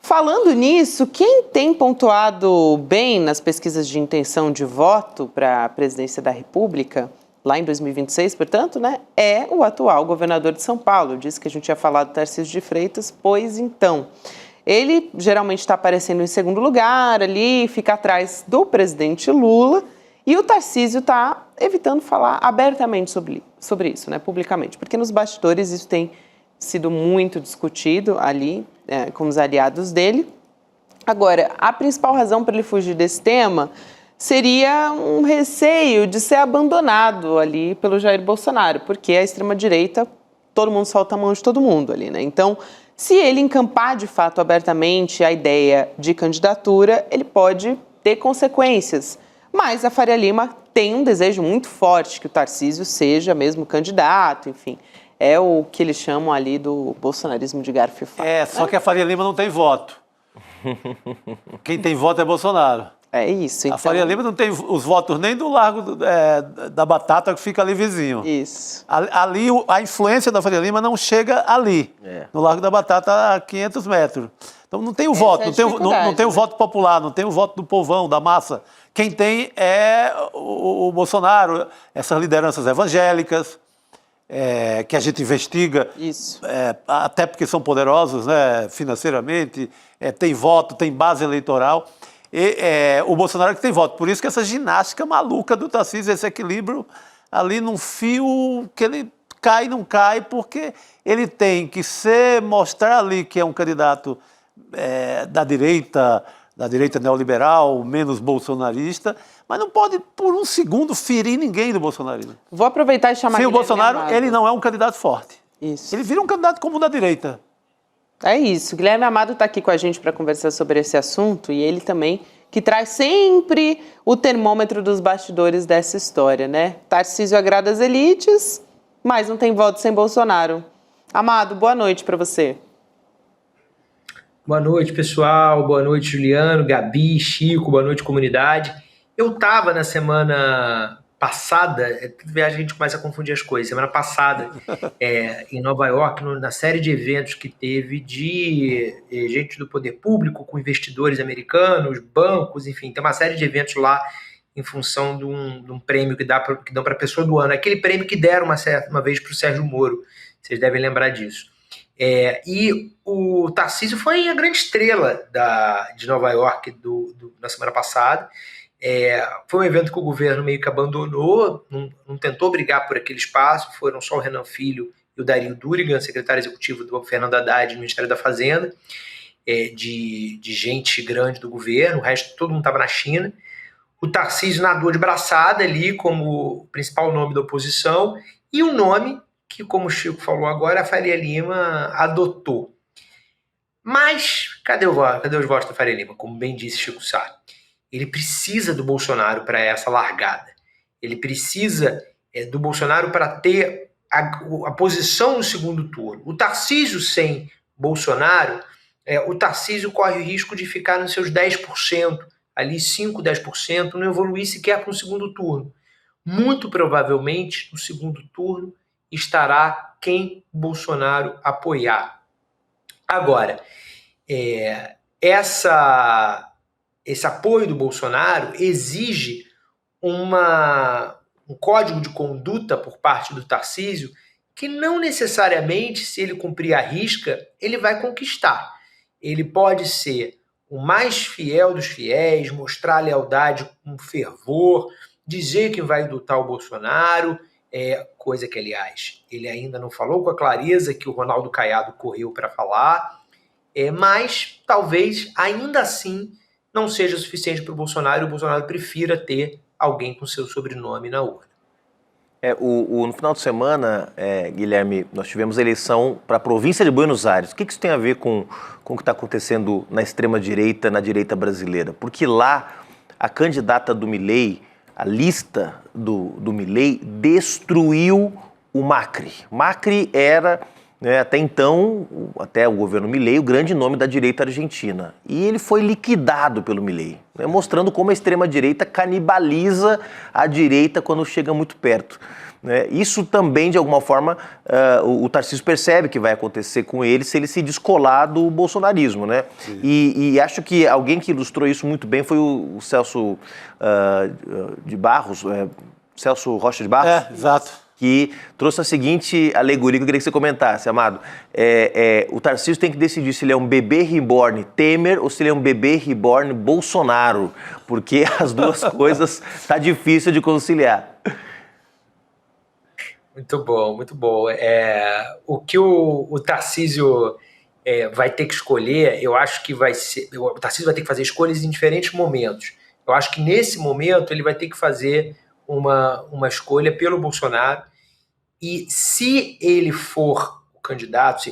Falando nisso, quem tem pontuado bem nas pesquisas de intenção de voto para a presidência da República, lá em 2026, portanto, né? É o atual governador de São Paulo. Eu disse que a gente ia falar do Tarcísio de Freitas, pois então. Ele geralmente está aparecendo em segundo lugar ali, fica atrás do presidente Lula. E o Tarcísio está evitando falar abertamente sobre isso, né, publicamente, porque nos bastidores isso tem sido muito discutido ali com os aliados dele. Agora, a principal razão para ele fugir desse tema seria um receio de ser abandonado ali pelo Jair Bolsonaro, porque a extrema-direita, todo mundo solta a mão de todo mundo ali, né? Então, se ele encampar de fato abertamente a ideia de candidatura, ele pode ter consequências. Mas a Faria Lima tem um desejo muito forte que o Tarcísio seja mesmo candidato, enfim. É o que eles chamam ali do bolsonarismo de garfo e faca. Só que a Faria Lima não tem voto. Quem tem voto é Bolsonaro. É isso. Então... A Faria Lima não tem os votos nem do Largo da Batata, que fica ali vizinho. Isso. Ali, a influência da Faria Lima não chega ali, no Largo da Batata, a 500 metros. Então não tem o voto, não tem o voto popular, não tem o voto do povão, da massa. Quem tem é o Bolsonaro, essas lideranças evangélicas, que a gente investiga, até porque são poderosos, né, financeiramente, tem voto, tem base eleitoral. O Bolsonaro que tem voto. Por isso que essa ginástica maluca do Tarcísio, esse equilíbrio ali num fio que ele cai e não cai, porque ele tem que mostrar ali que é um candidato da direita neoliberal, menos bolsonarista, mas não pode, por um segundo, ferir ninguém do bolsonarismo. Vou aproveitar e chamar o Bolsonaro, ele não é um candidato forte. Isso. Ele vira um candidato comum da direita. É isso. Guilherme Amado está aqui com a gente para conversar sobre esse assunto e ele também que traz sempre o termômetro dos bastidores dessa história, né? Tarcísio agrada as elites, mas não tem voto sem Bolsonaro. Amado, boa noite para você. Boa noite, pessoal. Boa noite, Juliano, Gabi, Chico. Boa noite, comunidade. Eu estava na semana passada, viagem a gente começa a confundir as coisas, semana passada, em Nova York, na série de eventos que teve de gente do poder público, com investidores americanos, bancos, enfim, tem uma série de eventos lá em função de um prêmio que dão para a pessoa do ano, aquele prêmio que deram uma vez para o Sérgio Moro, vocês devem lembrar disso. E o Tarcísio foi a grande estrela de Nova York na semana passada. Foi um evento que o governo meio que abandonou, não tentou brigar por aquele espaço, foram só o Renan Filho e o Dario Durigan, secretário executivo do Fernando Haddad no Ministério da Fazenda, de gente grande do governo, o resto todo mundo estava na China. O Tarcísio nadou de braçada ali como principal nome da oposição e o nome que, como o Chico falou agora, a Faria Lima adotou. Mas cadê os votos da Faria Lima? Como bem disse Chico Sá, ele precisa do Bolsonaro para essa largada. Ele precisa do Bolsonaro para ter a posição no segundo turno. O Tarcísio sem Bolsonaro, o Tarcísio corre o risco de ficar nos seus 10%, ali 5%, 10%, não evoluir sequer para um segundo turno. Muito provavelmente, no segundo turno, estará quem Bolsonaro apoiar. Agora, esse apoio do Bolsonaro exige um código de conduta por parte do Tarcísio que não necessariamente, se ele cumprir a risca, ele vai conquistar. Ele pode ser o mais fiel dos fiéis, mostrar lealdade com fervor, dizer que vai adotar o Bolsonaro, coisa que, aliás, ele ainda não falou com a clareza que o Ronaldo Caiado correu para falar, mas talvez ainda assim não seja suficiente para o Bolsonaro e o Bolsonaro prefira ter alguém com seu sobrenome na urna. No final de semana, Guilherme, nós tivemos a eleição para a província de Buenos Aires. O que isso tem a ver com o que está acontecendo na extrema-direita, na direita brasileira? Porque lá, a candidata do Milei, a lista do Milei, destruiu o Macri. Macri era, até então, até o governo Milei, o grande nome da direita argentina. E ele foi liquidado pelo Milei, mostrando como a extrema-direita canibaliza a direita quando chega muito perto. Isso também, de alguma forma, o Tarcísio percebe que vai acontecer com ele se ele se descolar do bolsonarismo, né? E acho que alguém que ilustrou isso muito bem foi o Celso de Barros, Celso Rocha de Barros. Exato. Que trouxe a seguinte alegoria que eu queria que você comentasse, Amado. O Tarcísio tem que decidir se ele é um bebê reborn Temer ou se ele é um bebê reborn Bolsonaro, porque as duas coisas tá difícil de conciliar. Muito bom, muito bom. O que o Tarcísio vai ter que escolher, eu acho que vai ser... O Tarcísio vai ter que fazer escolhas em diferentes momentos. Eu acho que nesse momento ele vai ter que fazer uma escolha pelo Bolsonaro, e se ele for o candidato, se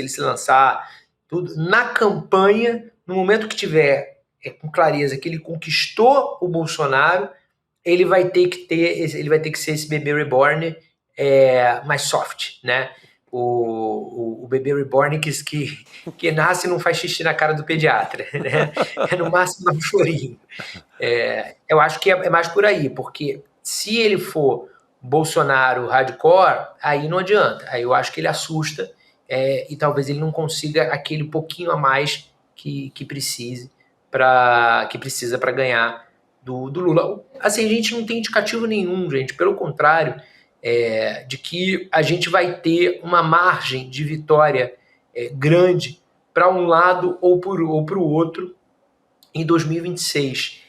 ele se lançar, tudo, na campanha, no momento que tiver com clareza que ele conquistou o Bolsonaro, ele vai ter que ser esse bebê reborn mais soft, né? O bebê reborn que nasce e não faz xixi na cara do pediatra, né? No máximo um chorinho. Eu acho que é mais por aí, porque se ele for Bolsonaro hardcore, aí não adianta. Aí eu acho que ele assusta e talvez ele não consiga aquele pouquinho a mais que precisa para ganhar do Lula. Assim, a gente não tem indicativo nenhum, gente. Pelo contrário, de que a gente vai ter uma margem de vitória grande para um lado ou para o outro em 2026.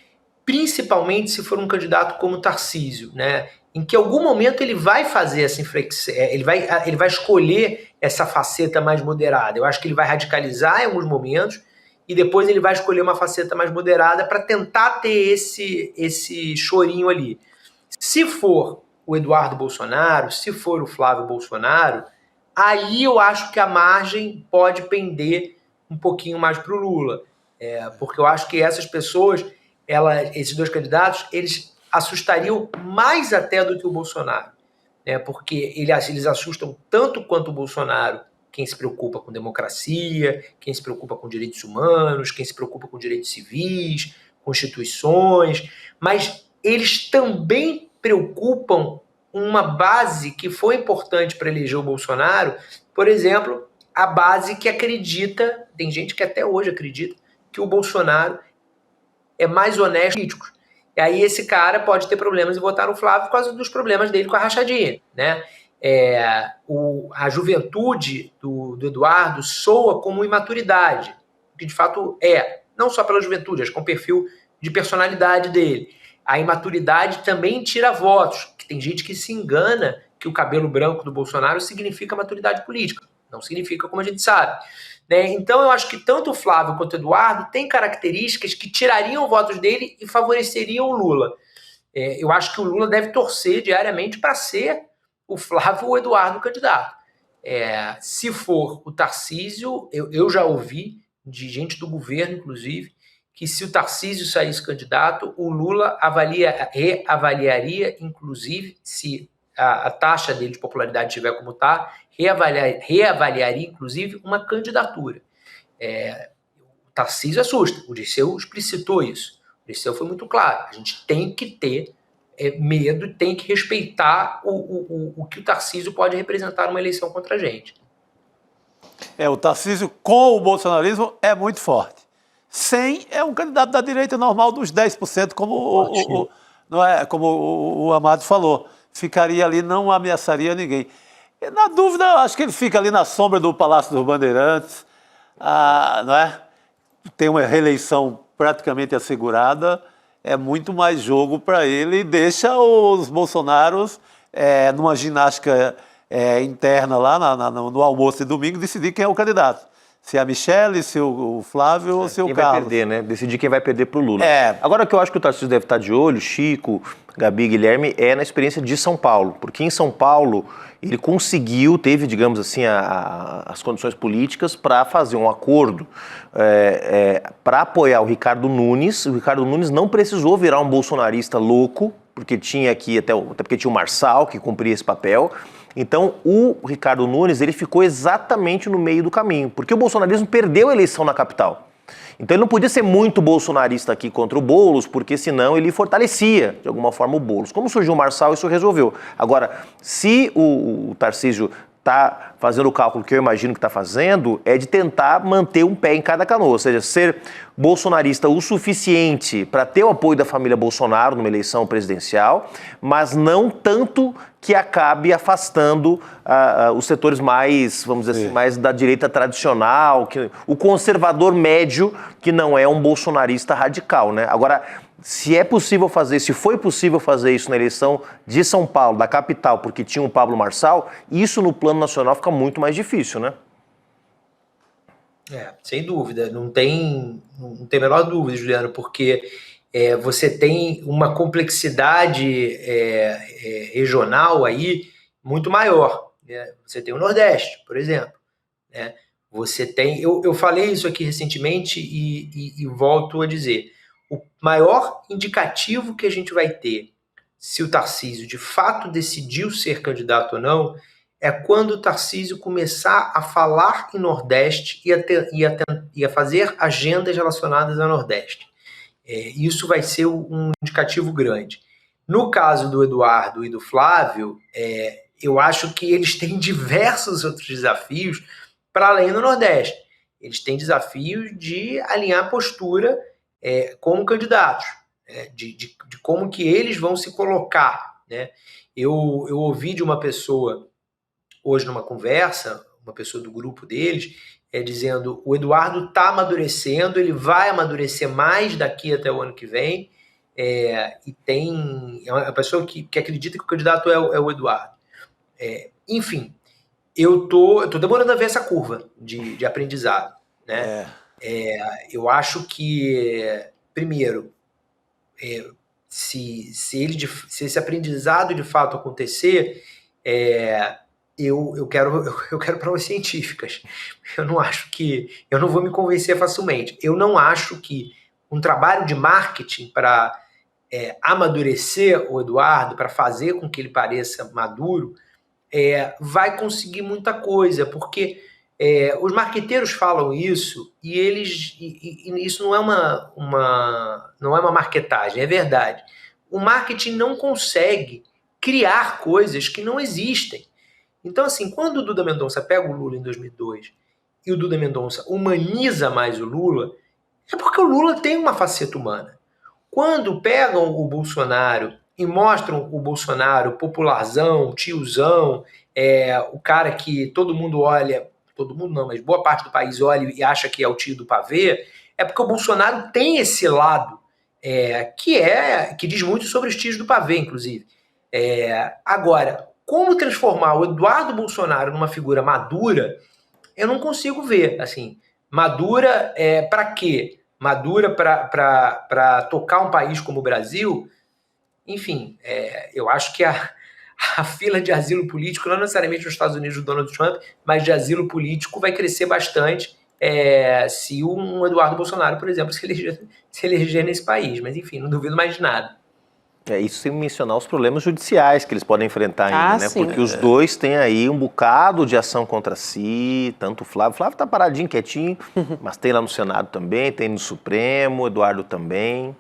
Principalmente se for um candidato como Tarcísio, né? Em que em algum momento ele vai fazer essa inflexão, ele vai escolher essa faceta mais moderada. Eu acho que ele vai radicalizar em alguns momentos e depois ele vai escolher uma faceta mais moderada para tentar ter esse chorinho ali. Se for o Eduardo Bolsonaro, se for o Flávio Bolsonaro, aí eu acho que a margem pode pender um pouquinho mais para o Lula. Porque eu acho que essas pessoas, esses dois candidatos, eles assustariam mais até do que o Bolsonaro. Porque eles assustam tanto quanto o Bolsonaro quem se preocupa com democracia, quem se preocupa com direitos humanos, quem se preocupa com direitos civis, constituições, mas eles também preocupam uma base que foi importante para eleger o Bolsonaro, por exemplo, a base que acredita, tem gente que até hoje acredita, que o Bolsonaro é mais honesto que políticos. E aí esse cara pode ter problemas em votar no Flávio por causa dos problemas dele com a rachadinha, né? A juventude do Eduardo soa como imaturidade, que de fato não só pela juventude, acho que é um perfil de personalidade dele. A imaturidade também tira votos, que tem gente que se engana que o cabelo branco do Bolsonaro significa maturidade política. Não significa, como a gente sabe. Então eu acho que tanto o Flávio quanto o Eduardo têm características que tirariam votos dele e favoreceriam o Lula. Eu acho que o Lula deve torcer diariamente para ser o Flávio ou o Eduardo candidato. Se for o Tarcísio, eu já ouvi de gente do governo, inclusive, que se o Tarcísio saísse candidato, o Lula reavaliaria, inclusive, se a taxa dele de popularidade estiver como está, reavaliaria, inclusive, uma candidatura. O Tarcísio assusta, o Dirceu explicitou isso. O Dirceu foi muito claro, a gente tem que ter medo e tem que respeitar o que o Tarcísio pode representar numa eleição contra a gente. O Tarcísio com o bolsonarismo é muito forte. Sem é um candidato da direita normal dos 10%, como o Amado falou. Ficaria ali, não ameaçaria ninguém. E, na dúvida, acho que ele fica ali na sombra do Palácio dos Bandeirantes, não é? Tem uma reeleição praticamente assegurada, é muito mais jogo para ele e deixa os bolsonaros numa ginástica interna lá no almoço de domingo decidir quem é o candidato. Se a Michele, se o Flávio ou se o Carlos. Quem vai perder, né? Decidir quem vai perder pro Lula. Agora, o que eu acho que o Tarcísio deve estar de olho, Chico, Gabi, Guilherme, é na experiência de São Paulo. Porque em São Paulo, ele teve, digamos assim, as condições políticas para fazer um acordo para apoiar o Ricardo Nunes. O Ricardo Nunes não precisou virar um bolsonarista louco, porque tinha aqui, até porque tinha o Marçal, que cumpria esse papel. Então, o Ricardo Nunes, ele ficou exatamente no meio do caminho, porque o bolsonarismo perdeu a eleição na capital. Então, ele não podia ser muito bolsonarista aqui contra o Boulos, porque senão ele fortalecia, de alguma forma, o Boulos. Como surgiu o Marçal, isso resolveu. Agora, se o Tarcísio está fazendo o cálculo que eu imagino que está fazendo, é de tentar manter um pé em cada canoa, ou seja, ser bolsonarista o suficiente para ter o apoio da família Bolsonaro numa eleição presidencial, mas não tanto que acabe afastando os setores mais, vamos dizer assim, mais da direita tradicional, o conservador médio, que não é um bolsonarista radical, né? Agora, se foi possível fazer isso na eleição de São Paulo, da capital, porque tinha o Pablo Marçal, isso no plano nacional fica muito mais difícil, né? Sem dúvida. Não tem a menor dúvida, Juliano, porque você tem uma complexidade regional aí muito maior. Né? Você tem o Nordeste, por exemplo. Né? Você tem... Eu falei isso aqui recentemente e volto a dizer. O maior indicativo que a gente vai ter se o Tarcísio de fato decidiu ser candidato ou não é quando o Tarcísio começar a falar em Nordeste e a fazer agendas relacionadas ao Nordeste. Isso vai ser um indicativo grande. No caso do Eduardo e do Flávio, eu acho que eles têm diversos outros desafios para além do Nordeste. Eles têm desafios de alinhar postura como candidatos, de como que eles vão se colocar. Né? Eu ouvi de uma pessoa, hoje numa conversa, uma pessoa do grupo deles, dizendo o Eduardo está amadurecendo, ele vai amadurecer mais daqui até o ano que vem, é uma pessoa que acredita que o candidato é o Eduardo. Enfim, eu tô demorando a ver essa curva de aprendizado. Né? Eu acho que, primeiro, se esse aprendizado de fato acontecer, eu quero provas científicas. Eu não vou me convencer facilmente. Eu não acho que um trabalho de marketing para amadurecer o Eduardo, para fazer com que ele pareça maduro, vai conseguir muita coisa, porque os marqueteiros falam isso e isso não é uma marketagem, é verdade. O marketing não consegue criar coisas que não existem. Então, assim, quando o Duda Mendonça pega o Lula em 2002 e o Duda Mendonça humaniza mais o Lula, é porque o Lula tem uma faceta humana. Quando pegam o Bolsonaro e mostram o Bolsonaro popularzão, tiozão, o cara que todo mundo olha... todo mundo não, mas boa parte do país olha e acha que é o tio do pavê, é porque o Bolsonaro tem esse lado que diz muito sobre os tios do pavê, inclusive. Agora, como transformar o Eduardo Bolsonaro numa figura madura, eu não consigo ver. Assim, madura para quê? Madura para tocar um país como o Brasil? Enfim, eu acho que a fila de asilo político, não necessariamente nos Estados Unidos do Donald Trump, mas de asilo político vai crescer bastante se um Eduardo Bolsonaro, por exemplo, se eleger nesse país. Mas, enfim, não duvido mais de nada. Isso sem mencionar os problemas judiciais que eles podem enfrentar ainda, né? Sim. Porque os dois têm aí um bocado de ação contra si, tanto o Flávio. O Flávio tá paradinho, quietinho, mas tem lá no Senado também, tem no Supremo, o Eduardo também.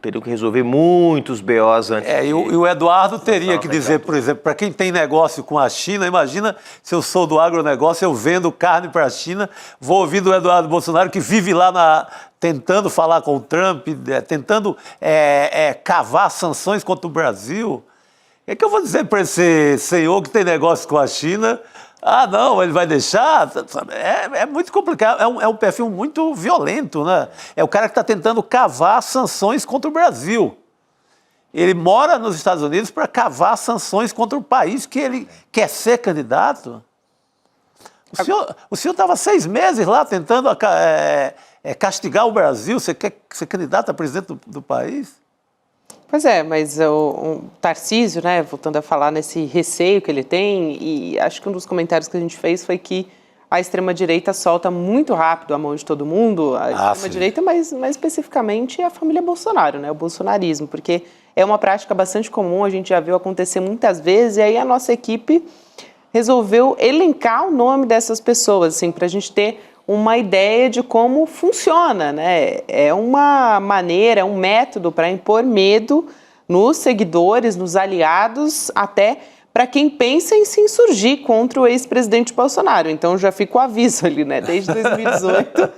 Teriam que resolver muitos BOs antes. E o Eduardo teria que dizer, por exemplo, para quem tem negócio com a China, imagina se eu sou do agronegócio, eu vendo carne para a China, vou ouvir do Eduardo Bolsonaro, que vive lá tentando falar com o Trump, tentando cavar sanções contra o Brasil. O que eu vou dizer para esse senhor que tem negócio com a China? Ah, não, ele vai deixar? É muito complicado, é um perfil muito violento, né? É o cara que está tentando cavar sanções contra o Brasil. Ele mora nos Estados Unidos para cavar sanções contra o país que ele quer ser candidato. O senhor estava 6 meses lá tentando castigar o Brasil. Você quer ser candidato a presidente do país? Pois é, mas o Tarcísio, né, voltando a falar nesse receio que ele tem, e acho que um dos comentários que a gente fez foi que a extrema-direita solta muito rápido a mão de todo mundo, a extrema-direita, mas mais especificamente a família Bolsonaro, né, o bolsonarismo, porque é uma prática bastante comum, a gente já viu acontecer muitas vezes, e aí a nossa equipe resolveu elencar o nome dessas pessoas, assim, para a gente ter uma ideia de como funciona, né? É uma maneira, é um método para impor medo nos seguidores, nos aliados, até para quem pensa em se insurgir contra o ex-presidente Bolsonaro. Então já fica o aviso ali, né? Desde 2018,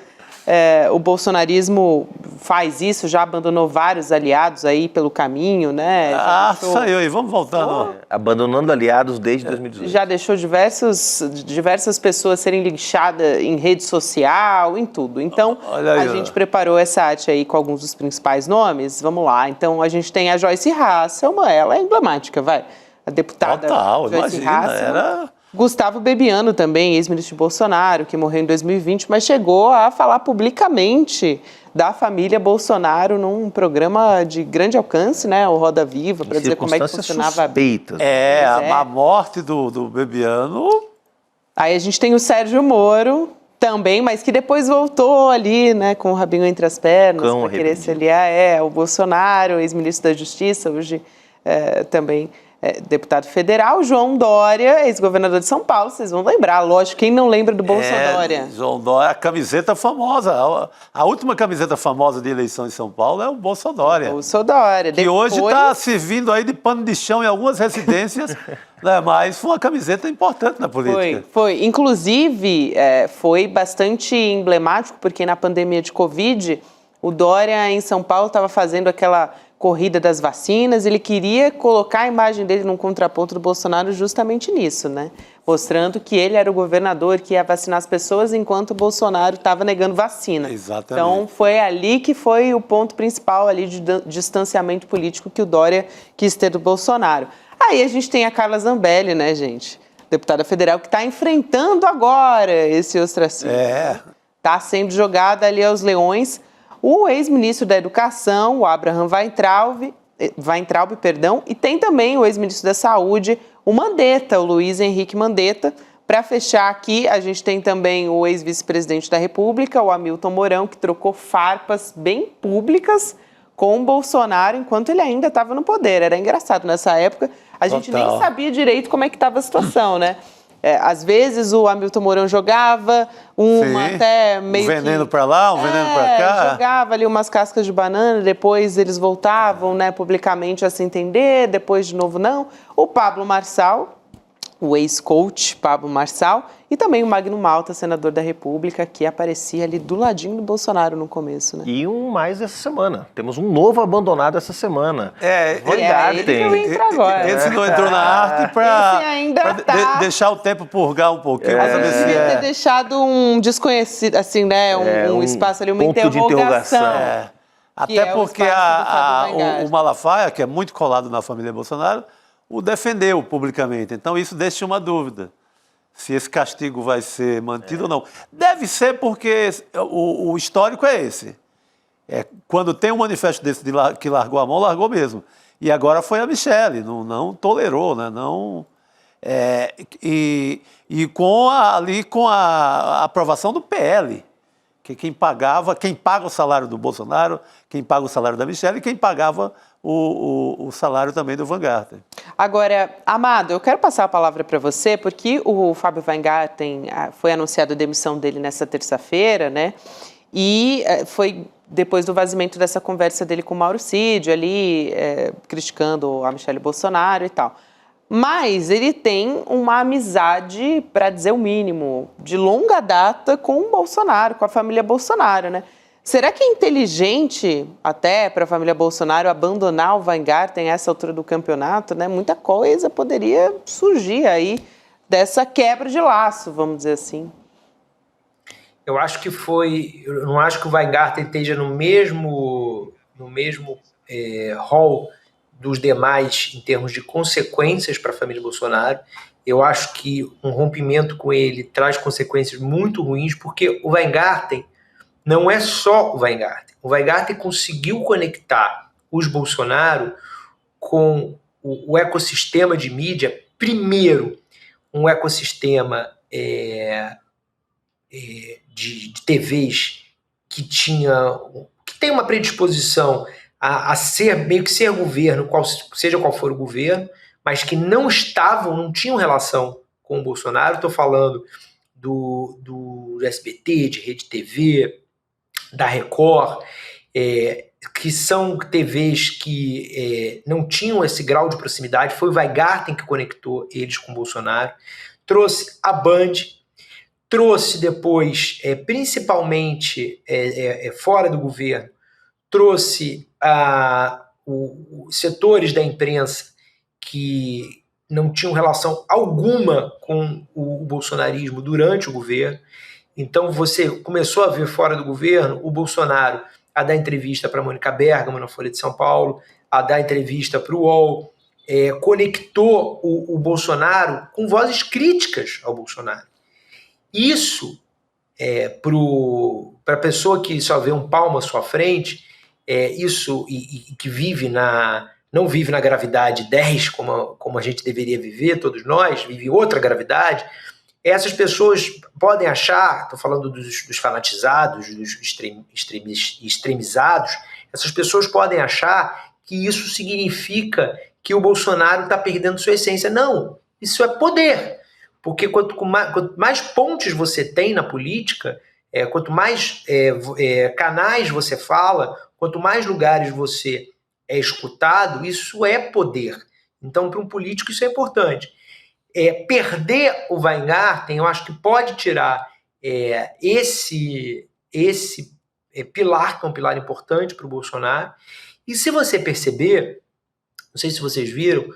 o bolsonarismo faz isso, já abandonou vários aliados aí pelo caminho, né? Saiu aí, vamos voltar. Abandonando aliados desde 2018. Já deixou diversas pessoas serem linchadas em rede social, em tudo. Então, a gente preparou essa arte aí com alguns dos principais nomes. Vamos lá. Então, a gente tem a Joyce Hasselmann, ela é emblemática, vai. A deputada Joyce Hasselmann. Gustavo Bebiano também, ex-ministro de Bolsonaro, que morreu em 2020, mas chegou a falar publicamente da família Bolsonaro num programa de grande alcance, né, o Roda Viva, para dizer como é que funcionava suspeitas. A morte do Bebiano. Aí a gente tem o Sérgio Moro também, mas que depois voltou ali, né, com o rabinho entre as pernas, para querer se aliar o Bolsonaro, ex-ministro da Justiça, hoje também deputado federal. João Dória, ex-governador de São Paulo, vocês vão lembrar, lógico, quem não lembra do Bolsonaro? João Dória, a camiseta famosa, a última camiseta famosa de eleição em São Paulo é o Bolsonaro. Bolsonaro. Que hoje está servindo aí de pano de chão em algumas residências, né, mas foi uma camiseta importante na política. Foi. Inclusive, foi bastante emblemático, porque na pandemia de Covid, o Dória em São Paulo estava fazendo aquela corrida das vacinas, ele queria colocar a imagem dele num contraponto do Bolsonaro justamente nisso, né? Mostrando que ele era o governador que ia vacinar as pessoas enquanto o Bolsonaro estava negando vacina. Exatamente. Então, foi ali que foi o ponto principal ali de distanciamento político que o Dória quis ter do Bolsonaro. Aí a gente tem a Carla Zambelli, né, gente? Deputada federal que está enfrentando agora esse ostracismo. Está sendo jogada ali aos leões. O ex-ministro da Educação, o Abraham Weintraub, e tem também o ex-ministro da Saúde, o Mandetta, o Luiz Henrique Mandetta. Para fechar aqui, a gente tem também o ex-vice-presidente da República, o Hamilton Mourão, que trocou farpas bem públicas com o Bolsonaro enquanto ele ainda estava no poder. Era engraçado, nessa época a gente nem sabia direito como é que estava a situação, né? Às vezes o Hamilton Mourão jogava até meio um veneno para lá, um veneno para cá. Jogava ali umas cascas de banana, depois eles voltavam, né, publicamente a se entender, depois de novo não. O Pablo Marçal, o ex-coach Pablo Marçal, e também o Magno Malta, senador da República, que aparecia ali do ladinho do Bolsonaro no começo, né? E um mais essa semana. Temos um novo abandonado essa semana. Esse não entrou na arte para deixar o tempo purgar um pouquinho. Mas eu devia ter deixado um desconhecido, assim, né? Um espaço ali, uma interrogação. Até porque o Malafaia, que é muito colado na família Bolsonaro, o defendeu publicamente. Então isso deixa uma dúvida. Se esse castigo vai ser mantido ou não. Deve ser porque o histórico é esse. Quando tem um manifesto desse que largou a mão, largou mesmo. E agora foi a Michelle, não tolerou, né? E com a aprovação do PL, que quem paga o salário do Bolsonaro, quem paga o salário da Michelle e quem pagava o salário também do Weingarten. Agora, Amado, eu quero passar a palavra para você, porque o Fábio Weingarten foi anunciado a demissão dele nessa terça-feira, né? E foi depois do vazamento dessa conversa dele com o Mauro Cid, ali criticando a Michelle Bolsonaro e tal. Mas ele tem uma amizade, para dizer o mínimo, de longa data com o Bolsonaro, com a família Bolsonaro, né? Será que é inteligente, até para a família Bolsonaro, abandonar o Weingarten a essa altura do campeonato, né? Muita coisa poderia surgir aí dessa quebra de laço, vamos dizer assim. Eu não acho que o Weingarten esteja no mesmo hall dos demais em termos de consequências para a família Bolsonaro. Eu acho que um rompimento com ele traz consequências muito ruins, porque o Weingarten não é só o Weingarten. O Weingarten conseguiu conectar os Bolsonaro com o ecossistema de mídia, primeiro, um ecossistema de TVs que tem uma predisposição a ser, meio que ser governo, seja qual for o governo, mas que não tinham relação com o Bolsonaro. Estou falando do SBT, de Rede TV, da Record, que são TVs que não tinham esse grau de proximidade. Foi o Weingarten que conectou eles com o Bolsonaro. Trouxe a Band, trouxe depois, principalmente fora do governo, trouxe os setores da imprensa que não tinham relação alguma com o bolsonarismo durante o governo. Então você começou a ver fora do governo o Bolsonaro a dar entrevista para Mônica Bergamo na Folha de São Paulo, a dar entrevista para o UOL, conectou o Bolsonaro com vozes críticas ao Bolsonaro. Isso, para a pessoa que só vê um palmo à sua frente, isso e que não vive na gravidade 10 como a gente deveria viver, todos nós, vive outra gravidade, essas pessoas podem achar, estou falando dos fanatizados, dos extremizados, essas pessoas podem achar que isso significa que o Bolsonaro está perdendo sua essência. Não, isso é poder. Porque quanto mais pontes você tem na política, quanto mais canais você fala, quanto mais lugares você é escutado, isso é poder. Então, para um político, isso é importante. Perder o Weingarten, eu acho que pode tirar esse pilar, que é um pilar importante para o Bolsonaro. E se você perceber, não sei se vocês viram,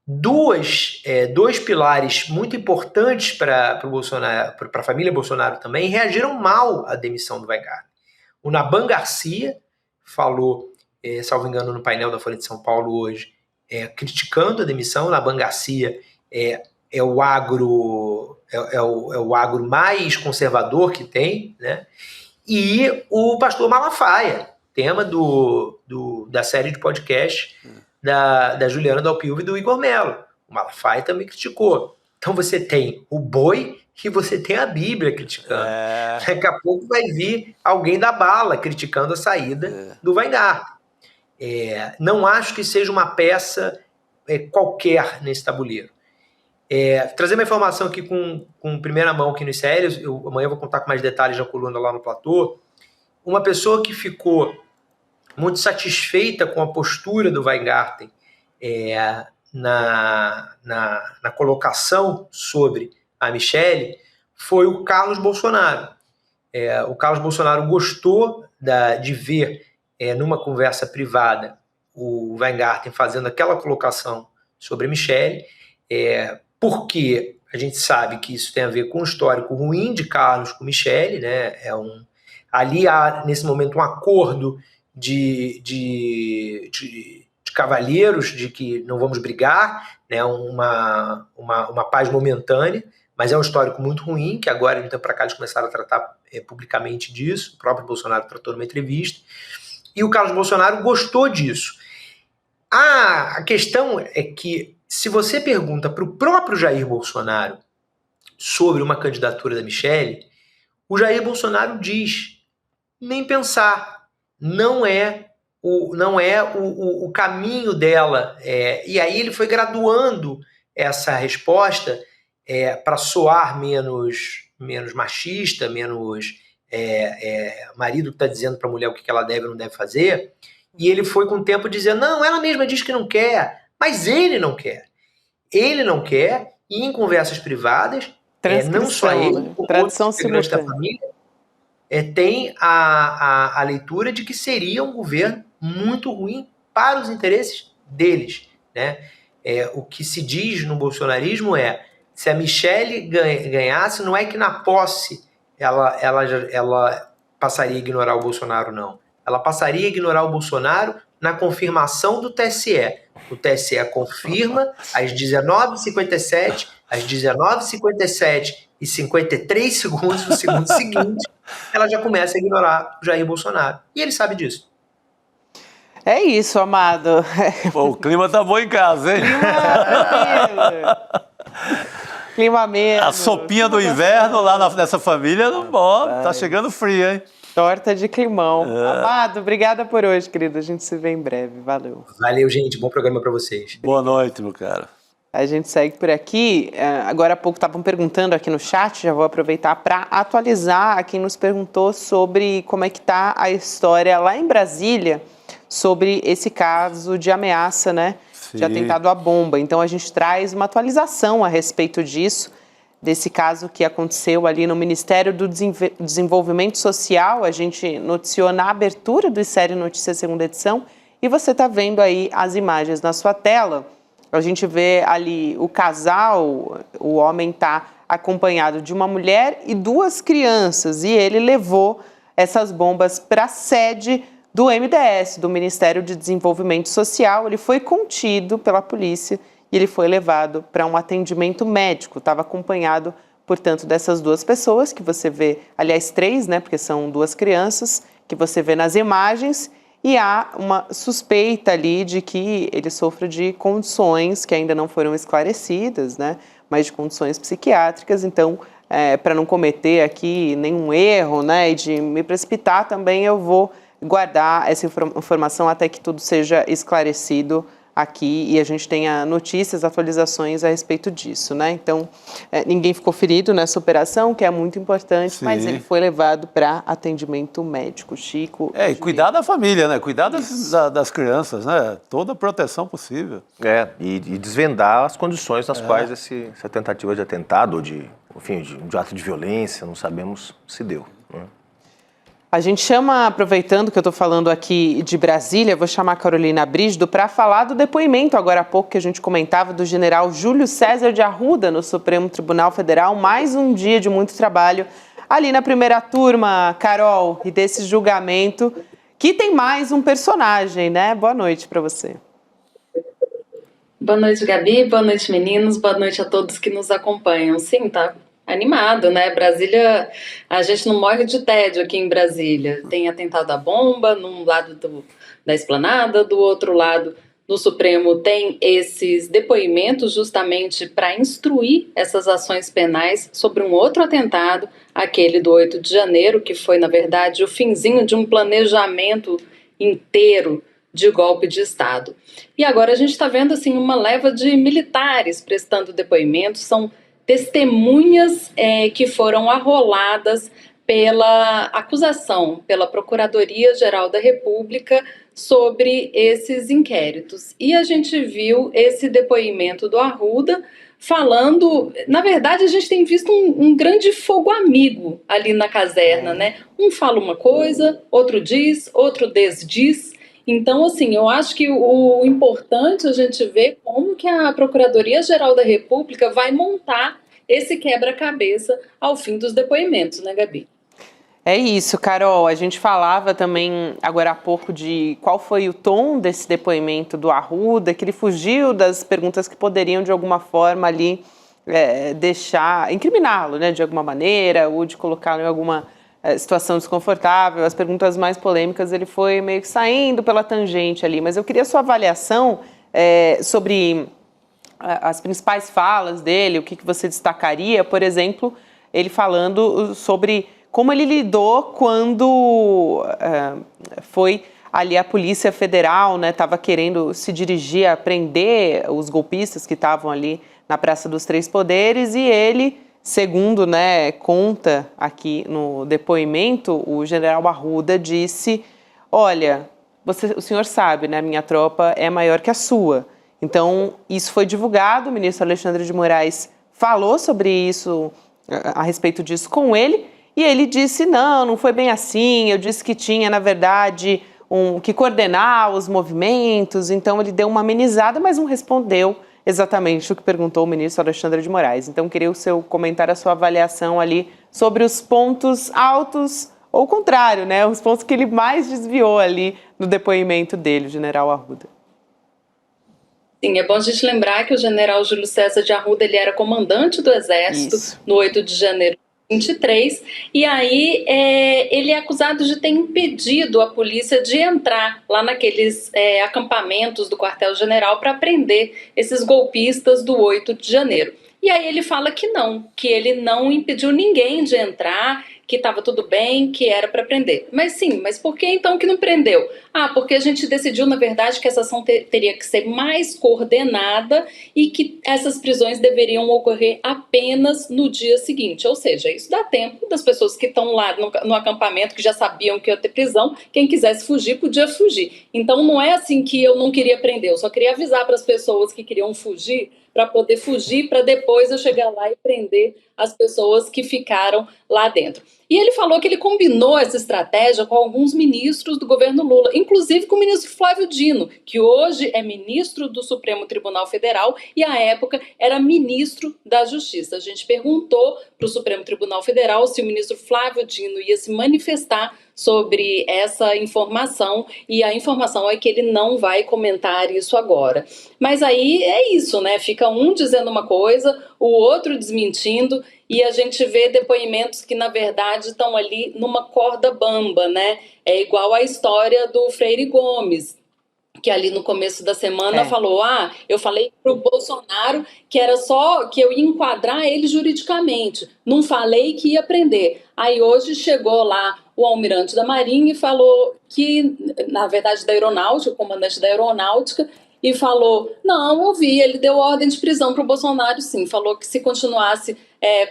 dois pilares muito importantes para o Bolsonaro, para a família Bolsonaro também, reagiram mal à demissão do Weingarten. O Naban Garcia falou, salvo engano, no painel da Folha de São Paulo hoje, criticando a demissão. O Naban Garcia é o agro mais conservador que tem, né? E o pastor Malafaia, tema da série de podcast da Juliana Dalpiúva e do Igor Mello. O Malafaia também criticou. Então você tem o boi e você tem a Bíblia criticando. Daqui a pouco vai vir alguém da bala criticando a saída do Weingarten. Não acho que seja uma peça qualquer nesse tabuleiro. Trazer uma informação aqui com primeira mão aqui nos sérios, amanhã eu vou contar com mais detalhes na coluna lá no platô. Uma pessoa que ficou muito satisfeita com a postura do Weingarten na colocação sobre a Michelle foi o Carlos Bolsonaro. O Carlos Bolsonaro gostou de ver numa conversa privada o Weingarten fazendo aquela colocação sobre a Michelle, porque a gente sabe que isso tem a ver com o histórico ruim de Carlos com Michelle, né? Ali há, nesse momento, um acordo de cavalheiros, de que não vamos brigar, né? uma paz momentânea, mas é um histórico muito ruim, que agora, de um tempo para cá, eles começaram a tratar publicamente disso. O próprio Bolsonaro tratou numa entrevista, e o Carlos Bolsonaro gostou disso. A questão é que, se você pergunta para o próprio Jair Bolsonaro sobre uma candidatura da Michelle, o Jair Bolsonaro diz: nem pensar, não é o caminho dela. E aí ele foi graduando essa resposta para soar menos machista, menos marido que está dizendo para a mulher o que ela deve ou não deve fazer. E ele foi com o tempo dizendo: não, ela mesma diz que não quer, mas ele não quer. Ele não quer, e em conversas privadas, não só ele, tradução integrantes da família, tem a leitura de que seria um governo muito ruim para os interesses deles, né? O que se diz no bolsonarismo se a Michelle ganhasse, não é que na posse ela passaria a ignorar o Bolsonaro, não. Ela passaria a ignorar o Bolsonaro na confirmação do TSE. O TSE confirma às 19h57, às 19h57 e 53 segundos no segundo seguinte, ela já começa a ignorar o Jair Bolsonaro. E ele sabe disso. É isso, amado. Pô, o clima tá bom em casa, hein? Clima mesmo. A sopinha do inverno lá nessa família, tá chegando frio, hein? Torta de climão. Amado, obrigada por hoje, querido. A gente se vê em breve. Valeu. Valeu, gente. Bom programa para vocês. Boa noite, meu cara. A gente segue por aqui. Agora há pouco estavam perguntando aqui no chat, já vou aproveitar para atualizar a quem nos perguntou sobre como é que está a história lá em Brasília sobre esse caso de ameaça, né? Sim. De atentado à bomba. Então a gente traz uma atualização a respeito disso, desse caso que aconteceu ali no Ministério do Desenvolvimento Social. A gente noticiou na abertura do Série Notícias segunda edição e você está vendo aí as imagens na sua tela. A gente vê ali o casal, o homem está acompanhado de uma mulher e 2 crianças e ele levou essas bombas para a sede do MDS, do Ministério de Desenvolvimento Social. Ele foi contido pela polícia e ele foi levado para um atendimento médico. Estava acompanhado, portanto, dessas 2 pessoas que você vê, aliás, 3, né, porque são 2 crianças, que você vê nas imagens, e há uma suspeita ali de que ele sofre de condições que ainda não foram esclarecidas, né, mas de condições psiquiátricas. Então, para não cometer aqui nenhum erro, né, e de me precipitar também, eu vou guardar essa informação até que tudo seja esclarecido aqui e a gente tenha notícias, atualizações a respeito disso, né? Então, ninguém ficou ferido nessa operação, que é muito importante, Sim. mas ele foi levado para atendimento médico. Chico... E cuidar da família, né? Cuidar das crianças, né? Toda a proteção possível. E desvendar as condições nas quais essa tentativa de atentado ou de ato de violência, não sabemos se deu, né? A gente chama, aproveitando que eu estou falando aqui de Brasília, vou chamar a Carolina Brígido para falar do depoimento, agora há pouco, que a gente comentava, do general Júlio César de Arruda no Supremo Tribunal Federal. Mais um dia de muito trabalho ali na primeira turma, Carol, e desse julgamento, que tem mais um personagem, né? Boa noite para você. Boa noite, Gabi. Boa noite, meninos. Boa noite a todos que nos acompanham. Sim, tá animado, né? Brasília, a gente não morre de tédio aqui em Brasília. Tem atentado à bomba num lado da esplanada, do outro lado no Supremo tem esses depoimentos justamente para instruir essas ações penais sobre um outro atentado, aquele do 8 de janeiro, que foi, na verdade, o finzinho de um planejamento inteiro de golpe de Estado. E agora a gente está vendo assim, uma leva de militares prestando depoimentos, são testemunhas que foram arroladas pela acusação, pela Procuradoria-Geral da República sobre esses inquéritos. E a gente viu esse depoimento do Arruda falando, na verdade a gente tem visto um grande fogo amigo ali na caserna, né? Um fala uma coisa, outro diz, outro desdiz. Então, assim, eu acho que o importante é a gente ver como que a Procuradoria-Geral da República vai montar esse quebra-cabeça ao fim dos depoimentos, né, Gabi? É isso, Carol. A gente falava também agora há pouco de qual foi o tom desse depoimento do Arruda, que ele fugiu das perguntas que poderiam, de alguma forma, ali incriminá-lo, né, de alguma maneira, ou de colocá-lo em alguma situação desconfortável. As perguntas mais polêmicas, ele foi meio que saindo pela tangente ali. Mas eu queria a sua avaliação sobre as principais falas dele, o que você destacaria, por exemplo, ele falando sobre como ele lidou quando foi ali a Polícia Federal, né, estava querendo se dirigir a prender os golpistas que estavam ali na Praça dos Três Poderes, e ele, segundo, né, conta aqui no depoimento, o general Arruda disse: olha, o senhor sabe, né, minha tropa é maior que a sua. Então, isso foi divulgado, o ministro Alexandre de Moraes falou sobre isso, a respeito disso com ele, e ele disse: não foi bem assim, eu disse que tinha, na verdade, que coordenar os movimentos. Então ele deu uma amenizada, mas não respondeu exatamente o que perguntou o ministro Alexandre de Moraes. Então queria o seu comentário, a sua avaliação ali sobre os pontos altos ou o contrário, né? Os pontos que ele mais desviou ali no depoimento dele, o general Arruda. Sim, é bom a gente lembrar que o general Júlio César de Arruda, ele era comandante do Exército no 8 de janeiro de 23, e aí ele é acusado de ter impedido a polícia de entrar lá naqueles acampamentos do quartel-general para prender esses golpistas do 8 de janeiro. E aí ele fala que ele não impediu ninguém de entrar, que estava tudo bem, que era para prender. Mas sim, mas por que então que não prendeu? Porque a gente decidiu, na verdade, que essa ação teria que ser mais coordenada e que essas prisões deveriam ocorrer apenas no dia seguinte. Ou seja, isso dá tempo das pessoas que estão lá no acampamento, que já sabiam que ia ter prisão, quem quisesse fugir, podia fugir. Então não é assim que eu não queria prender, eu só queria avisar para as pessoas que queriam fugir, para poder fugir, para depois eu chegar lá e prender as pessoas que ficaram lá dentro. E ele falou que ele combinou essa estratégia com alguns ministros do governo Lula, inclusive com o ministro Flávio Dino, que hoje é ministro do Supremo Tribunal Federal e à época era ministro da Justiça. A gente perguntou para o Supremo Tribunal Federal se o ministro Flávio Dino ia se manifestar sobre essa informação, e a informação é que ele não vai comentar isso agora. Mas aí é isso, né? Fica um dizendo uma coisa, o outro desmentindo, e a gente vê depoimentos que, na verdade, estão ali numa corda bamba, né? É igual a história do Freire Gomes, que ali no começo da semana falou, eu falei pro Bolsonaro que era só que eu ia enquadrar ele juridicamente, não falei que ia prender. Aí hoje chegou lá o almirante da Marinha e falou que, na verdade, da Aeronáutica, o comandante da Aeronáutica, e falou, não, eu vi, ele deu ordem de prisão pro Bolsonaro, sim, falou que se continuasse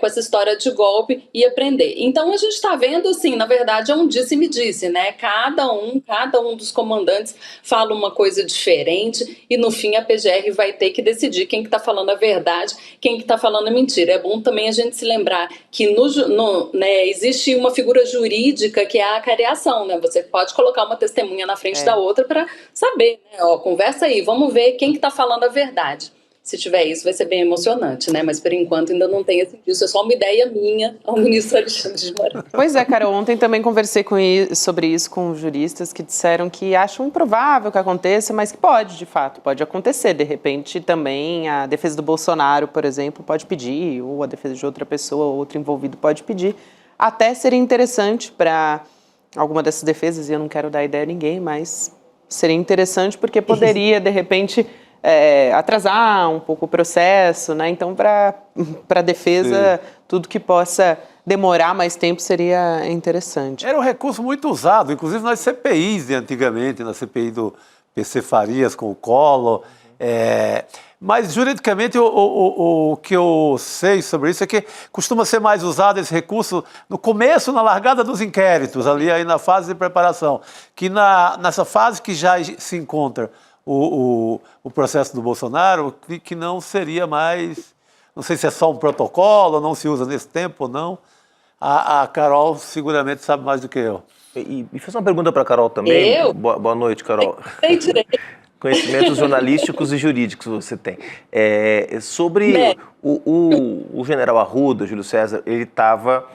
com essa história de golpe, ia prender. Então a gente está vendo, assim, na verdade é um disse-me-disse, né? Cada um dos comandantes fala uma coisa diferente e no fim a PGR vai ter que decidir quem que está falando a verdade, quem que está falando a mentira. É bom também a gente se lembrar que existe uma figura jurídica que é a cariação, né? Você pode colocar uma testemunha na frente da outra para saber, né? Conversa aí, vamos ver quem que está falando a verdade. Se tiver isso, vai ser bem emocionante, né? Mas, por enquanto, ainda não tem esse indício. É só uma ideia minha ao ministro Alexandre de Moraes. Pois é, Carol. Ontem também conversei sobre isso com juristas que disseram que acham improvável que aconteça, mas que pode, de fato, pode acontecer. De repente, também a defesa do Bolsonaro, por exemplo, pode pedir, ou a defesa de outra pessoa, ou outro envolvido pode pedir. Até seria interessante para alguma dessas defesas, e eu não quero dar ideia a ninguém, mas seria interessante porque poderia, de repente, atrasar um pouco o processo, né? Então, para a defesa, tudo que possa demorar mais tempo seria interessante. Era um recurso muito usado, inclusive nas CPIs de antigamente, na CPI do PC Farias com o Collor. Mas, juridicamente, o que eu sei sobre isso é que costuma ser mais usado esse recurso no começo, na largada dos inquéritos, ali aí na fase de preparação, que nessa fase que já se encontra o processo do Bolsonaro, que não seria mais, não sei se é só um protocolo, não se usa nesse tempo ou não. A Carol seguramente sabe mais do que eu. E fiz uma pergunta para a Carol também. Eu? Boa noite, Carol. Tem direito. Conhecimentos jornalísticos e jurídicos você tem. Sobre o general Arruda, Júlio César, ele estava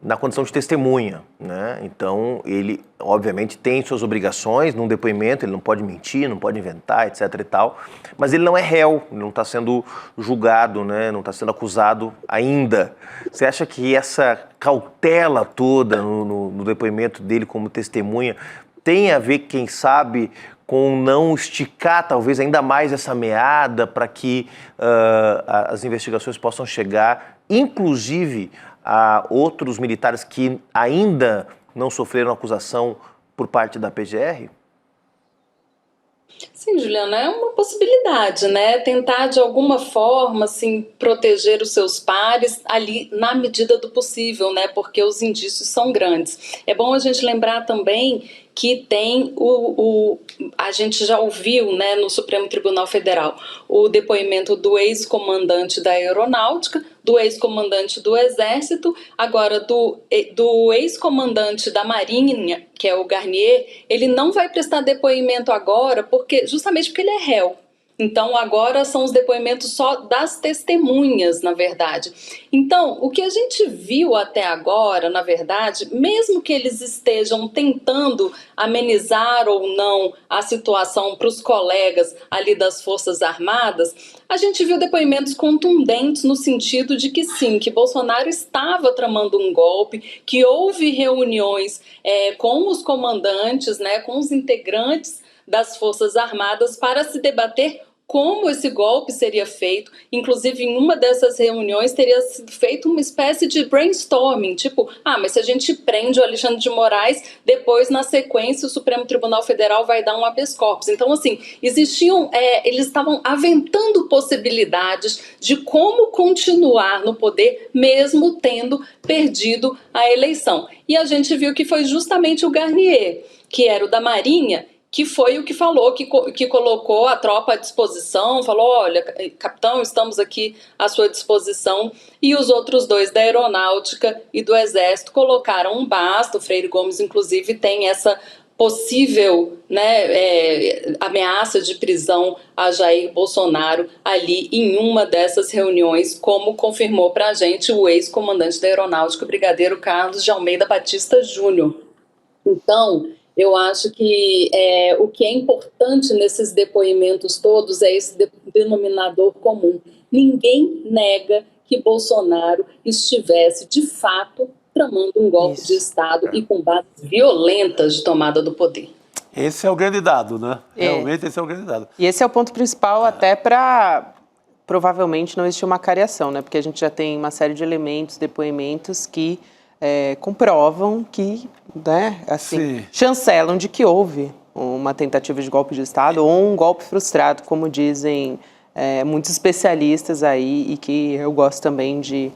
na condição de testemunha, né? Então, ele, obviamente, tem suas obrigações num depoimento, ele não pode mentir, não pode inventar, etc. e tal, mas ele não é réu, ele não está sendo julgado, né? Não está sendo acusado ainda. Você acha que essa cautela toda no depoimento dele como testemunha tem a ver, quem sabe, com não esticar talvez ainda mais essa meada para que as investigações possam chegar, inclusive, a outros militares que ainda não sofreram acusação por parte da PGR? Sim, Juliana, é uma possibilidade, né? Tentar, de alguma forma, assim, proteger os seus pares ali na medida do possível, né? Porque os indícios são grandes. É bom a gente lembrar também que tem a gente já ouviu, né, no Supremo Tribunal Federal o depoimento do ex-comandante da Aeronáutica, do ex-comandante do Exército, agora do ex-comandante da Marinha, que é o Garnier. Ele não vai prestar depoimento agora justamente porque ele é réu. Então, agora são os depoimentos só das testemunhas, na verdade. Então, o que a gente viu até agora, na verdade, mesmo que eles estejam tentando amenizar ou não a situação para os colegas ali das Forças Armadas, a gente viu depoimentos contundentes no sentido de que sim, que Bolsonaro estava tramando um golpe, que houve reuniões com os comandantes, né, com os integrantes das Forças Armadas para se debater como esse golpe seria feito. Inclusive, em uma dessas reuniões teria sido feito uma espécie de brainstorming, tipo, mas se a gente prende o Alexandre de Moraes, depois, na sequência, o Supremo Tribunal Federal vai dar um habeas corpus. Então, assim, eles estavam aventando possibilidades de como continuar no poder, mesmo tendo perdido a eleição. E a gente viu que foi justamente o Garnier, que era o da Marinha, que foi o que falou, que colocou a tropa à disposição, falou, olha, capitão, estamos aqui à sua disposição, e os outros dois da Aeronáutica e do Exército colocaram um basta. O Freire Gomes, inclusive, tem essa possível, né, ameaça de prisão a Jair Bolsonaro ali em uma dessas reuniões, como confirmou para a gente o ex-comandante da Aeronáutica, o brigadeiro Carlos de Almeida Batista Júnior. Então, eu acho que o que é importante nesses depoimentos todos é esse denominador comum. Ninguém nega que Bolsonaro estivesse, de fato, tramando um golpe de Estado e com bases violentas de tomada do poder. Esse é o grande dado, né? Realmente esse é o grande dado. E esse é o ponto principal até para, provavelmente, não existir uma cariação, né? Porque a gente já tem uma série de elementos, depoimentos que comprovam que, né, assim, chancelam de que houve uma tentativa de golpe de Estado ou um golpe frustrado, como dizem muitos especialistas aí, e que eu gosto também de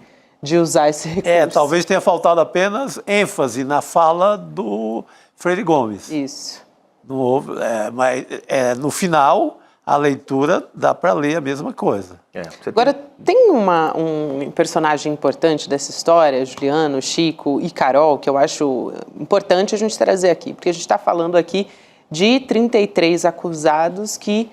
usar esse recurso. Talvez tenha faltado apenas ênfase na fala do Freire Gomes. Isso. Não houve, mas no final, a leitura dá para ler a mesma coisa. Agora, tem um personagem importante dessa história, Juliano, Chico e Carol, que eu acho importante a gente trazer aqui, porque a gente está falando aqui de 33 acusados que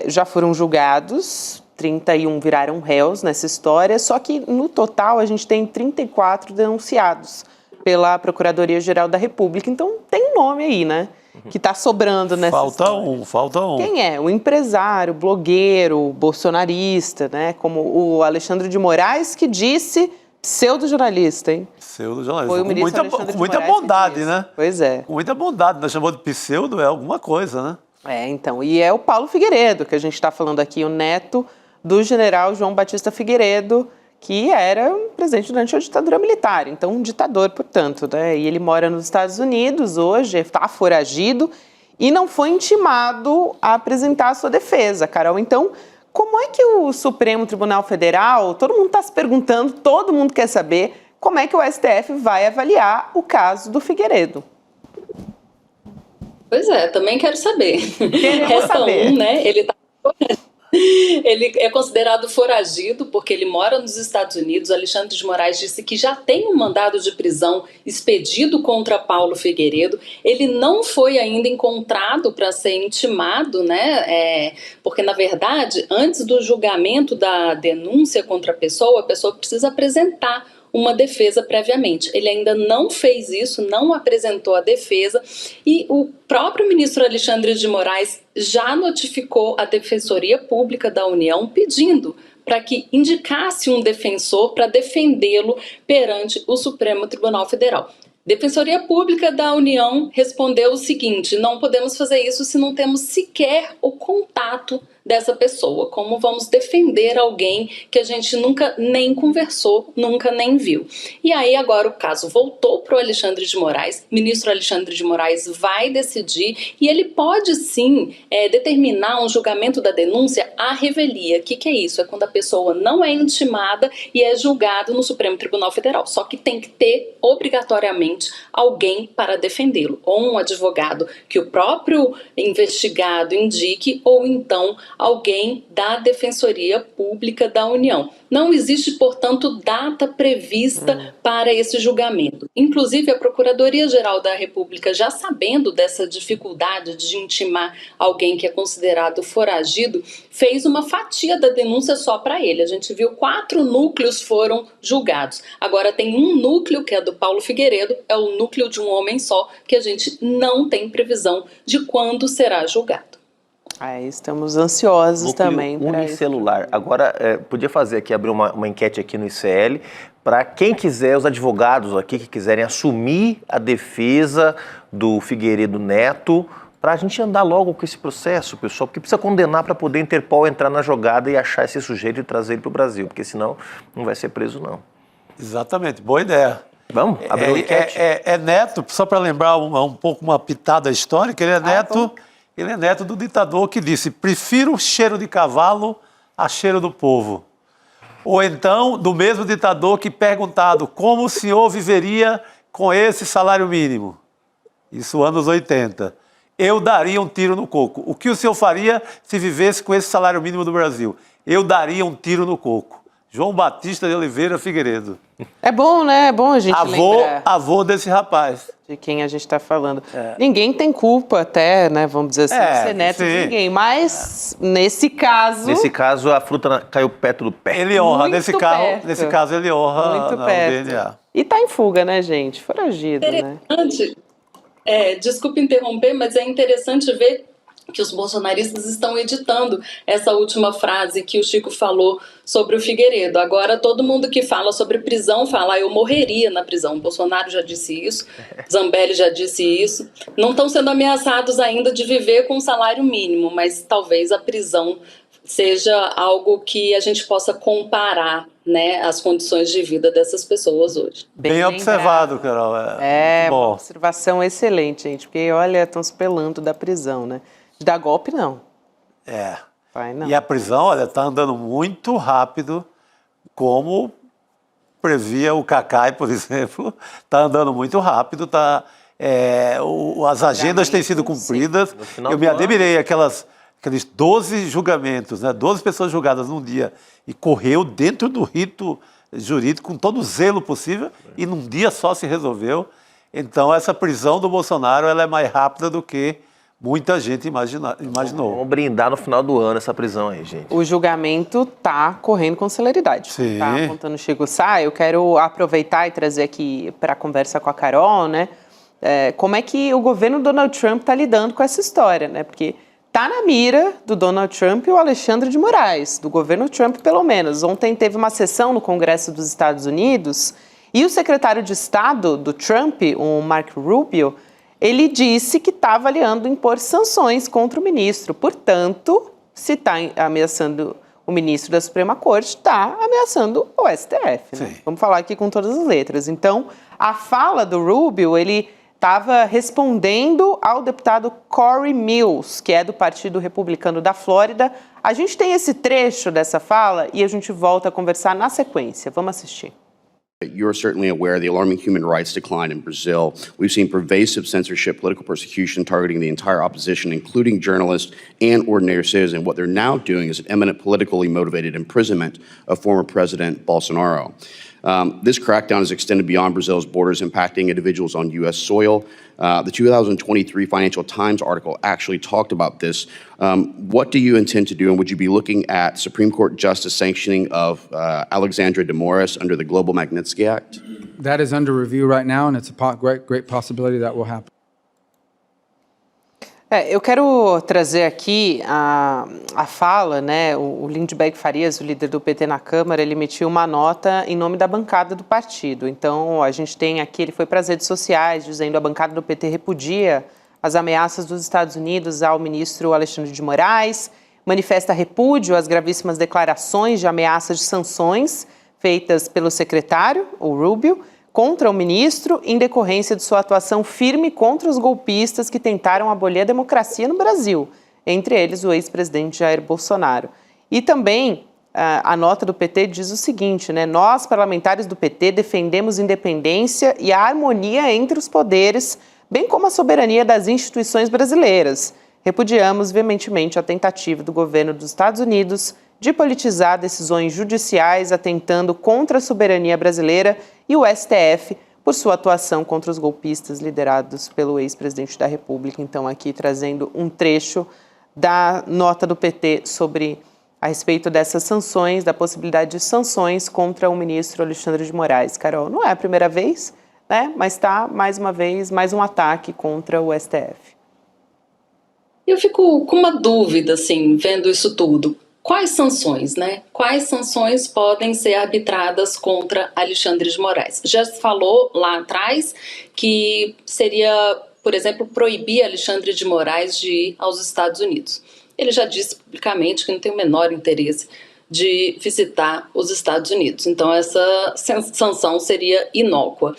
já foram julgados, 31 viraram réus nessa história, só que no total a gente tem 34 denunciados pela Procuradoria-Geral da República. Então tem um nome aí, né, que está sobrando nessa história. Falta um. Quem é? O empresário, blogueiro, bolsonarista, né, como o Alexandre de Moraes, que disse, pseudo-jornalista, hein? Pseudo-jornalista. Foi o ministro com muita bondade, né? Pois é. Com muita bondade, nós chamamos de pseudo, é alguma coisa, né? Então, e é o Paulo Figueiredo, que a gente está falando aqui, o neto do general João Batista Figueiredo, que era presidente durante a ditadura militar, então um ditador, portanto, né? E ele mora nos Estados Unidos hoje, está foragido e não foi intimado a apresentar a sua defesa, Carol. Então, como é que o Supremo Tribunal Federal, todo mundo está se perguntando, todo mundo quer saber, como é que o STF vai avaliar o caso do Figueiredo? Pois também quero saber. Resta saber. Né? Ele é considerado foragido porque ele mora nos Estados Unidos. Alexandre de Moraes disse que já tem um mandado de prisão expedido contra Paulo Figueiredo. Ele não foi ainda encontrado para ser intimado, né? Porque, na verdade, antes do julgamento da denúncia contra a pessoa precisa apresentar uma defesa previamente. Ele ainda não fez isso, não apresentou a defesa, e o próprio ministro Alexandre de Moraes já notificou a Defensoria Pública da União pedindo para que indicasse um defensor para defendê-lo perante o Supremo Tribunal Federal. Defensoria Pública da União respondeu o seguinte: não podemos fazer isso se não temos sequer o contato dessa pessoa. Como vamos defender alguém que a gente nunca nem conversou, nunca nem viu? E aí agora o caso voltou para o Alexandre de Moraes. O ministro Alexandre de Moraes vai decidir e ele pode sim determinar um julgamento da denúncia à revelia. O que é isso? É quando a pessoa não é intimada e é julgado no Supremo Tribunal Federal. Só que tem que ter obrigatoriamente alguém para defendê-lo, ou um advogado que o próprio investigado indique, ou então alguém da Defensoria Pública da União. Não existe, portanto, data prevista para esse julgamento. Inclusive, a Procuradoria-Geral da República, já sabendo dessa dificuldade de intimar alguém que é considerado foragido, fez uma fatia da denúncia só para ele. A gente viu 4 núcleos foram julgados. Agora tem um núcleo, que é do Paulo Figueiredo, é o núcleo de um homem só, que a gente não tem previsão de quando será julgado. Estamos ansiosos núcleo também. Unicelular. Agora, podia fazer aqui, abrir uma enquete aqui no ICL, para quem quiser, os advogados aqui que quiserem assumir a defesa do Figueiredo Neto, para a gente andar logo com esse processo, pessoal, porque precisa condenar para poder a Interpol entrar na jogada e achar esse sujeito e trazer ele para o Brasil, porque senão não vai ser preso, não. Exatamente, boa ideia. Vamos abrir uma enquete? Neto, só para lembrar um pouco uma pitada histórica, ele é neto do ditador que disse: prefiro o cheiro de cavalo a cheiro do povo. Ou então, do mesmo ditador que perguntado como o senhor viveria com esse salário mínimo. Isso anos 80. Eu daria um tiro no coco. O que o senhor faria se vivesse com esse salário mínimo do Brasil? Eu daria um tiro no coco. João Batista de Oliveira Figueiredo. É bom, né? É bom a gente lembrar. Avô desse rapaz. De quem a gente está falando. Ninguém tem culpa até, né? Vamos dizer assim, de ser neto de ninguém. Mas, nesse caso... Nesse caso, a fruta caiu perto do pé. Ele honra. Nesse caso, ele honra muito o perto. DNA. E tá em fuga, né, gente? Foragido, né? Desculpe interromper, mas é interessante ver que os bolsonaristas estão editando essa última frase que o Chico falou sobre o Figueiredo. Agora, todo mundo que fala sobre prisão fala: eu morreria na prisão. Bolsonaro já disse isso, Zambelli já disse isso. Não estão sendo ameaçados ainda de viver com um salário mínimo, mas talvez a prisão seja algo que a gente possa comparar, né, as condições de vida dessas pessoas hoje. Bem observado, Carol. Uma observação excelente, gente, porque, olha, estão se pelando da prisão, né? De dar golpe, não. Vai, não. E a prisão, olha, está andando muito rápido, como previa o Cacai, por exemplo. Está andando muito rápido, as agendas têm sido cumpridas. Eu me admirei, aqueles 12 julgamentos, né? 12 pessoas julgadas num dia, e correu dentro do rito jurídico com todo o zelo possível, e num dia só se resolveu. Então, essa prisão do Bolsonaro, ela é mais rápida do que muita gente imaginou. Vamos brindar no final do ano essa prisão aí, gente. O julgamento está correndo com celeridade. Sim. Tá apontando o Chico Sá. Eu quero aproveitar e trazer aqui para a conversa com a Carol, né? Como é que o governo Donald Trump está lidando com essa história, né? Porque está na mira do Donald Trump e o Alexandre de Moraes, do governo Trump, pelo menos. Ontem teve uma sessão no Congresso dos Estados Unidos e o secretário de Estado do Trump, o Marco Rubio, ele disse que está avaliando impor sanções contra o ministro. Portanto, se está ameaçando o ministro da Suprema Corte, está ameaçando o STF. Né? Vamos falar aqui com todas as letras. Então, a fala do Rubio, ele estava respondendo ao deputado Corey Mills, que é do Partido Republicano da Flórida. A gente tem esse trecho dessa fala e a gente volta a conversar na sequência. Vamos assistir. You're certainly aware of the alarming human rights decline in Brazil. We've seen pervasive censorship, political persecution targeting the entire opposition, including journalists and ordinary citizens. What they're now doing is an imminent politically motivated imprisonment of former President Bolsonaro. This crackdown is extended beyond Brazil's borders, impacting individuals on U.S. soil. The 2023 Financial Times article actually talked about this. What do you intend to do, and would you be looking at Supreme Court justice sanctioning of Alexandra de Moraes under the Global Magnitsky Act? That is under review right now, and it's a great possibility that will happen. Eu quero trazer aqui a fala, né? O Lindbergh Farias, o líder do PT na Câmara, ele emitiu uma nota em nome da bancada do partido. Então, a gente tem aqui, ele foi para as redes sociais, dizendo que a bancada do PT repudia as ameaças dos Estados Unidos ao ministro Alexandre de Moraes, manifesta repúdio às gravíssimas declarações de ameaças de sanções feitas pelo secretário, o Rubio, contra o ministro em decorrência de sua atuação firme contra os golpistas que tentaram abolir a democracia no Brasil, entre eles o ex-presidente Jair Bolsonaro. E também a nota do PT diz o seguinte, né? Nós, parlamentares do PT, defendemos independência e a harmonia entre os poderes, bem como a soberania das instituições brasileiras. repudiamos veementemente a tentativa do governo dos Estados Unidos de politizar decisões judiciais atentando contra a soberania brasileira e o STF por sua atuação contra os golpistas liderados pelo ex-presidente da República. Então, aqui trazendo um trecho da nota do PT a respeito dessas sanções, da possibilidade de sanções contra o ministro Alexandre de Moraes. Carol, não é a primeira vez, né? Mas está, mais uma vez, mais um ataque contra o STF. Eu fico com uma dúvida, assim, vendo isso tudo. Quais sanções, né? Quais sanções podem ser arbitradas contra Alexandre de Moraes? Já se falou lá atrás que seria, por exemplo, proibir Alexandre de Moraes de ir aos Estados Unidos. Ele já disse publicamente que não tem o menor interesse de visitar os Estados Unidos. Então, essa sanção seria inócua.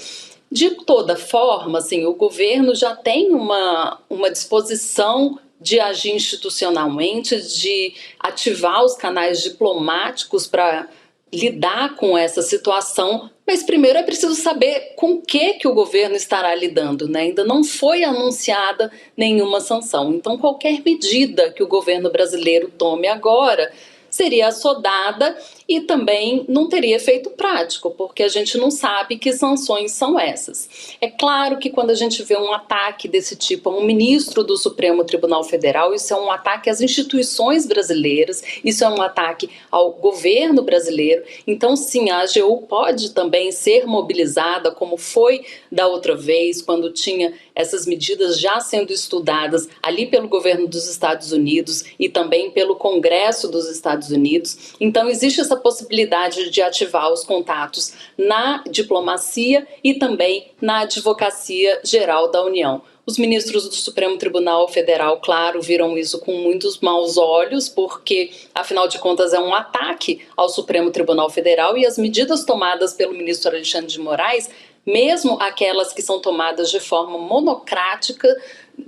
De toda forma, assim, o governo já tem uma disposição de agir institucionalmente, de ativar os canais diplomáticos para lidar com essa situação, mas primeiro é preciso saber com o que o governo estará lidando, né? Ainda não foi anunciada nenhuma sanção, então qualquer medida que o governo brasileiro tome agora seria assodada e também não teria efeito prático, porque a gente não sabe que sanções são essas. É claro que quando a gente vê um ataque desse tipo a um ministro do Supremo Tribunal Federal, isso é um ataque às instituições brasileiras, isso é um ataque ao governo brasileiro. Então, sim, a AGU pode também ser mobilizada, como foi da outra vez, quando tinha essas medidas já sendo estudadas ali pelo governo dos Estados Unidos e também pelo Congresso dos Estados Unidos. Então, existe essa possibilidade de ativar os contatos na diplomacia e também na Advocacia Geral da União. Os ministros do Supremo Tribunal Federal, claro, viram isso com muitos maus olhos, porque, afinal de contas, é um ataque ao Supremo Tribunal Federal e as medidas tomadas pelo ministro Alexandre de Moraes, mesmo aquelas que são tomadas de forma monocrática,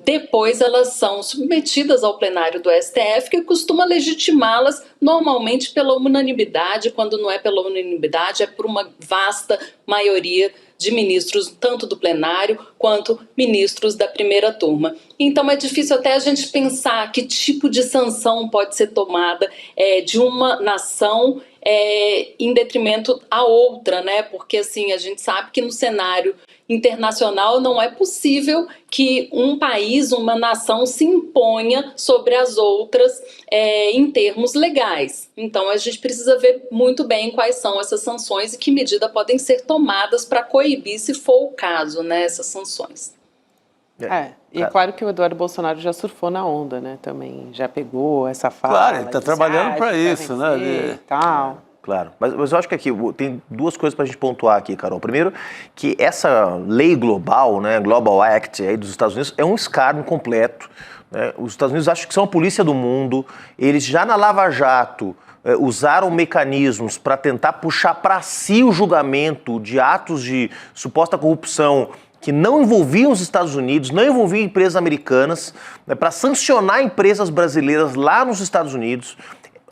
depois elas são submetidas ao plenário do STF, que costuma legitimá-las normalmente pela unanimidade. Quando não é pela unanimidade, é por uma vasta maioria de ministros, tanto do plenário quanto ministros da primeira turma. Então é difícil até a gente pensar que tipo de sanção pode ser tomada de uma nação em detrimento à outra, né? Porque assim, a gente sabe que no cenário internacional não é possível que um país, uma nação se imponha sobre as outras em termos legais. Então a gente precisa ver muito bem quais são essas sanções e que medidas podem ser tomadas para coibir, se for o caso, né, essas sanções. E é claro que o Eduardo Bolsonaro já surfou na onda, né? Também já pegou essa fala. Claro, ele está trabalhando para isso, né? E tal. Claro, mas eu acho que aqui tem duas coisas para a gente pontuar aqui, Carol. Primeiro, que essa lei global, né, Global Act aí dos Estados Unidos, é um escárnio completo, né? Os Estados Unidos acham que são a polícia do mundo, eles já na Lava Jato usaram mecanismos para tentar puxar para si o julgamento de atos de suposta corrupção que não envolviam os Estados Unidos, não envolviam empresas americanas, né, para sancionar empresas brasileiras lá nos Estados Unidos.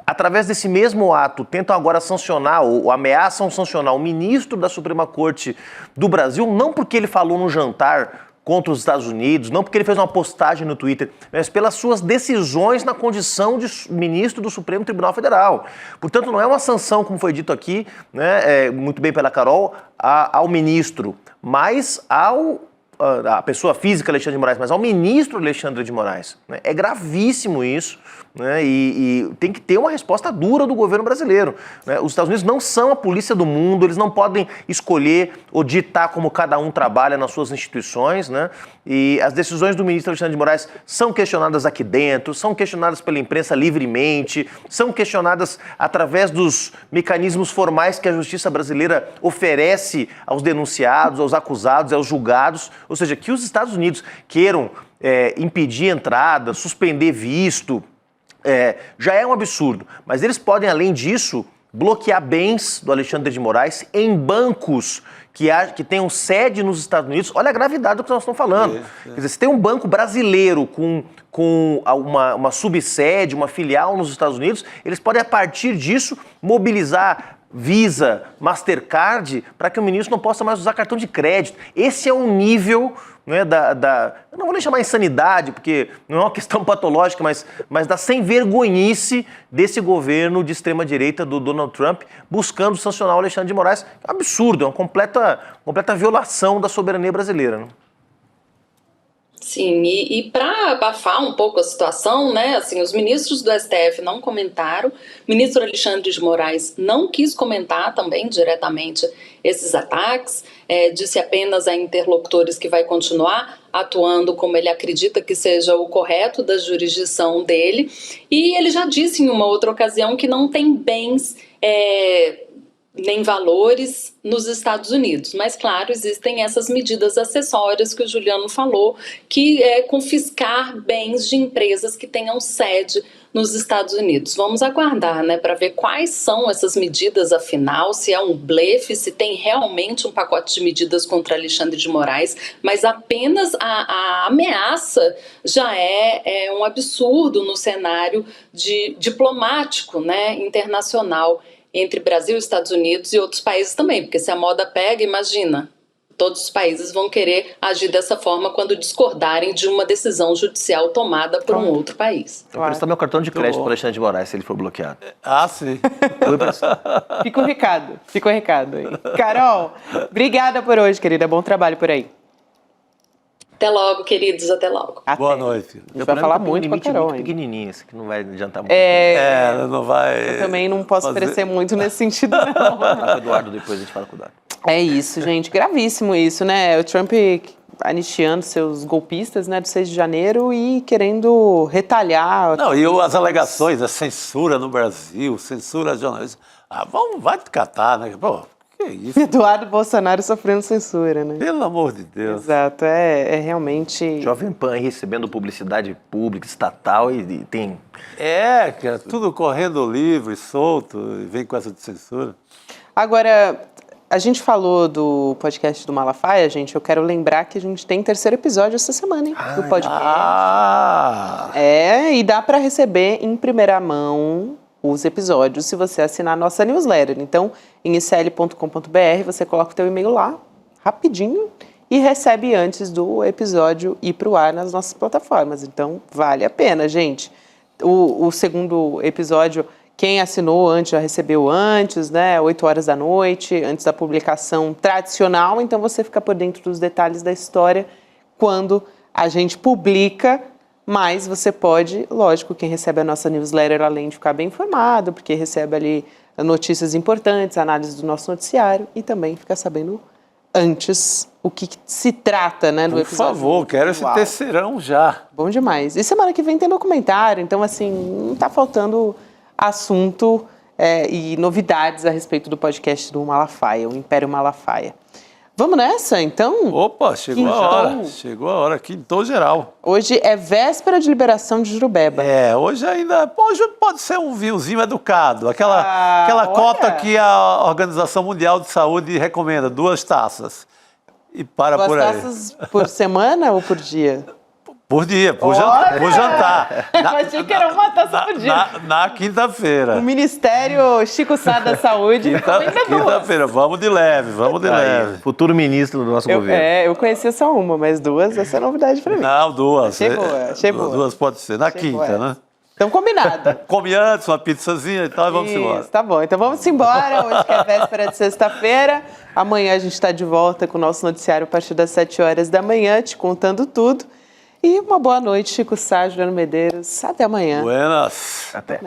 Através desse mesmo ato, tentam agora sancionar ou ameaçam sancionar o ministro da Suprema Corte do Brasil, não porque ele falou num jantar contra os Estados Unidos, não porque ele fez uma postagem no Twitter, mas pelas suas decisões na condição de ministro do Supremo Tribunal Federal. Portanto, não é uma sanção, como foi dito aqui, né, muito bem pela Carol, ao ministro, mas a pessoa física Alexandre de Moraes, mas ao ministro Alexandre de Moraes. Né? É gravíssimo isso, né? E tem que ter uma resposta dura do governo brasileiro. Né? Os Estados Unidos não são a polícia do mundo, eles não podem escolher ou ditar como cada um trabalha nas suas instituições. Né? E as decisões do ministro Alexandre de Moraes são questionadas aqui dentro, são questionadas pela imprensa livremente, são questionadas através dos mecanismos formais que a justiça brasileira oferece aos denunciados, aos acusados, aos julgados. Ou seja, que os Estados Unidos queiram impedir entrada, suspender visto, já é um absurdo. Mas eles podem, além disso, bloquear bens do Alexandre de Moraes em bancos que tenham sede nos Estados Unidos. Olha a gravidade do que nós estamos falando. Quer dizer, se tem um banco brasileiro com uma subsede, uma filial nos Estados Unidos, eles podem, a partir disso, mobilizar Visa, Mastercard, para que o ministro não possa mais usar cartão de crédito. Esse é o nível, né, eu não vou nem chamar insanidade, porque não é uma questão patológica, mas da sem-vergonhice desse governo de extrema-direita do Donald Trump buscando sancionar o Alexandre de Moraes. É um absurdo, é uma completa violação da soberania brasileira, né? Sim, e para abafar um pouco a situação, né, assim, os ministros do STF não comentaram, o ministro Alexandre de Moraes não quis comentar também diretamente esses ataques, disse apenas a interlocutores que vai continuar atuando como ele acredita que seja o correto da jurisdição dele, e ele já disse em uma outra ocasião que não tem bens nem valores nos Estados Unidos. Mas, claro, existem essas medidas acessórias que o Juliano falou, que é confiscar bens de empresas que tenham sede nos Estados Unidos. Vamos aguardar, né, para ver quais são essas medidas, afinal, se é um blefe, se tem realmente um pacote de medidas contra Alexandre de Moraes, mas apenas a ameaça já é um absurdo no cenário diplomático, né, internacional, entre Brasil, Estados Unidos e outros países também, porque se a moda pega, imagina, todos os países vão querer agir dessa forma quando discordarem de uma decisão judicial tomada por um outro país. Eu vou prestar meu cartão de crédito para o Alexandre de Moraes, se ele for bloqueado. Ah, sim. Fica o recado aí. Carol, obrigada por hoje, querida, bom trabalho por aí. Até logo, queridos, até logo. Boa noite. A gente vai falar muito com a Carol, muito pequenininho, esse que não vai adiantar muito. Não vai... Eu também não posso oferecer muito nesse sentido, não. Fala com o Eduardo depois, a gente fala com o Eduardo. É isso, gente, gravíssimo isso, né? O Trump anistiando seus golpistas, né, do 6 de janeiro e querendo retalhar... Não, e as alegações, a censura no Brasil, censura a jornalistas. Vai te catar, né? Pô, que isso? Eduardo Bolsonaro sofrendo censura, né? Pelo amor de Deus. Exato, é realmente... Jovem Pan aí recebendo publicidade pública, estatal e tem... Cara, tudo correndo livre, solto, e vem com essa de censura. Agora, a gente falou do podcast do Malafaia, gente, eu quero lembrar que a gente tem 3º episódio essa semana, hein, do podcast. E dá para receber em primeira mão os episódios se você assinar a nossa newsletter. Então, em icl.com.br, você coloca o teu e-mail lá, rapidinho, e recebe antes do episódio ir pro ar nas nossas plataformas. Então, vale a pena, gente. O 2º episódio, quem assinou antes já recebeu antes, né? 8 horas da noite, antes da publicação tradicional. Então, você fica por dentro dos detalhes da história quando a gente publica. Mas você pode, lógico, quem recebe a nossa newsletter, além de ficar bem informado, porque recebe ali notícias importantes, análise do nosso noticiário e também fica sabendo antes o que se trata, né, do episódio. Por favor, quero esse terceirão já. Bom demais. E semana que vem tem documentário, então, assim, não tá faltando assunto e novidades a respeito do podcast do Malafaia, o Império Malafaia. Vamos nessa, então? Opa, chegou a hora. Chegou a hora, quintou geral. Hoje é véspera de liberação de Jurubeba. Hoje pode ser um vinhozinho educado. Aquela cota que a Organização Mundial de Saúde recomenda, 2 taças. E para por aí. 2 taças por semana ou por dia? Por dia, por jantar. Eu achei que era uma taça por dia. Na quinta-feira. O Ministério Chico Sá da Saúde quinta-feira, vamos de leve. Aí, futuro ministro do nosso governo. Eu conhecia só uma, mas 2, essa é novidade pra mim. Não, 2. Achei boa. 2 pode ser, na quinta, né? Então, combinado. Come antes, uma pizzazinha e tal, e vamos embora. Tá bom, então vamos embora. Hoje que é véspera de sexta-feira. Amanhã a gente está de volta com o nosso noticiário a partir das 7 horas da manhã, te contando tudo. E uma boa noite, Chico Sá, Juliano Medeiros. Até amanhã. Buenas. Até.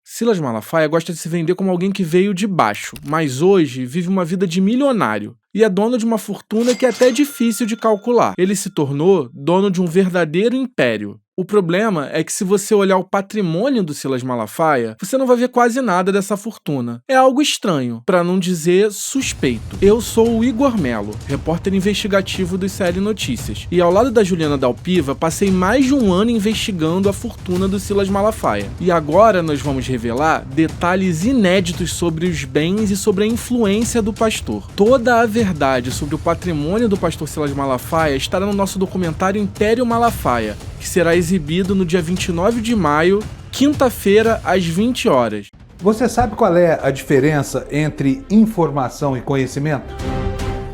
Silas Malafaia gosta de se vender como alguém que veio de baixo, mas hoje vive uma vida de milionário e é dono de uma fortuna que é até difícil de calcular. Ele se tornou dono de um verdadeiro império. O problema é que se você olhar o patrimônio do Silas Malafaia, você não vai ver quase nada dessa fortuna. É algo estranho, para não dizer suspeito. Eu sou o Igor Melo, repórter investigativo do ICL Notícias, e ao lado da Juliana Dalpiva, passei mais de 1 ano investigando a fortuna do Silas Malafaia. E agora nós vamos revelar detalhes inéditos sobre os bens e sobre a influência do pastor. Toda a verdade sobre o patrimônio do pastor Silas Malafaia estará no nosso documentário Império Malafaia, que será exibido no dia 29 de maio, quinta-feira, às 20 horas. Você sabe qual é a diferença entre informação e conhecimento?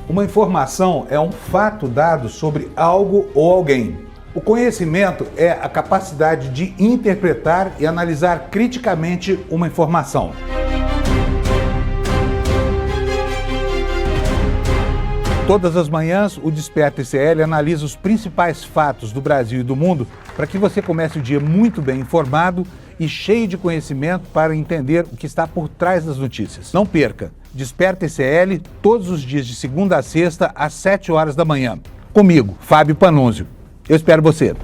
Uma informação é um fato dado sobre algo ou alguém. O conhecimento é a capacidade de interpretar e analisar criticamente uma informação. Todas as manhãs, o Desperta ICL analisa os principais fatos do Brasil e do mundo para que você comece o dia muito bem informado e cheio de conhecimento para entender o que está por trás das notícias. Não perca! Desperta ICL todos os dias de segunda a sexta às 7 horas da manhã. Comigo, Fábio Panunzio. Eu espero você.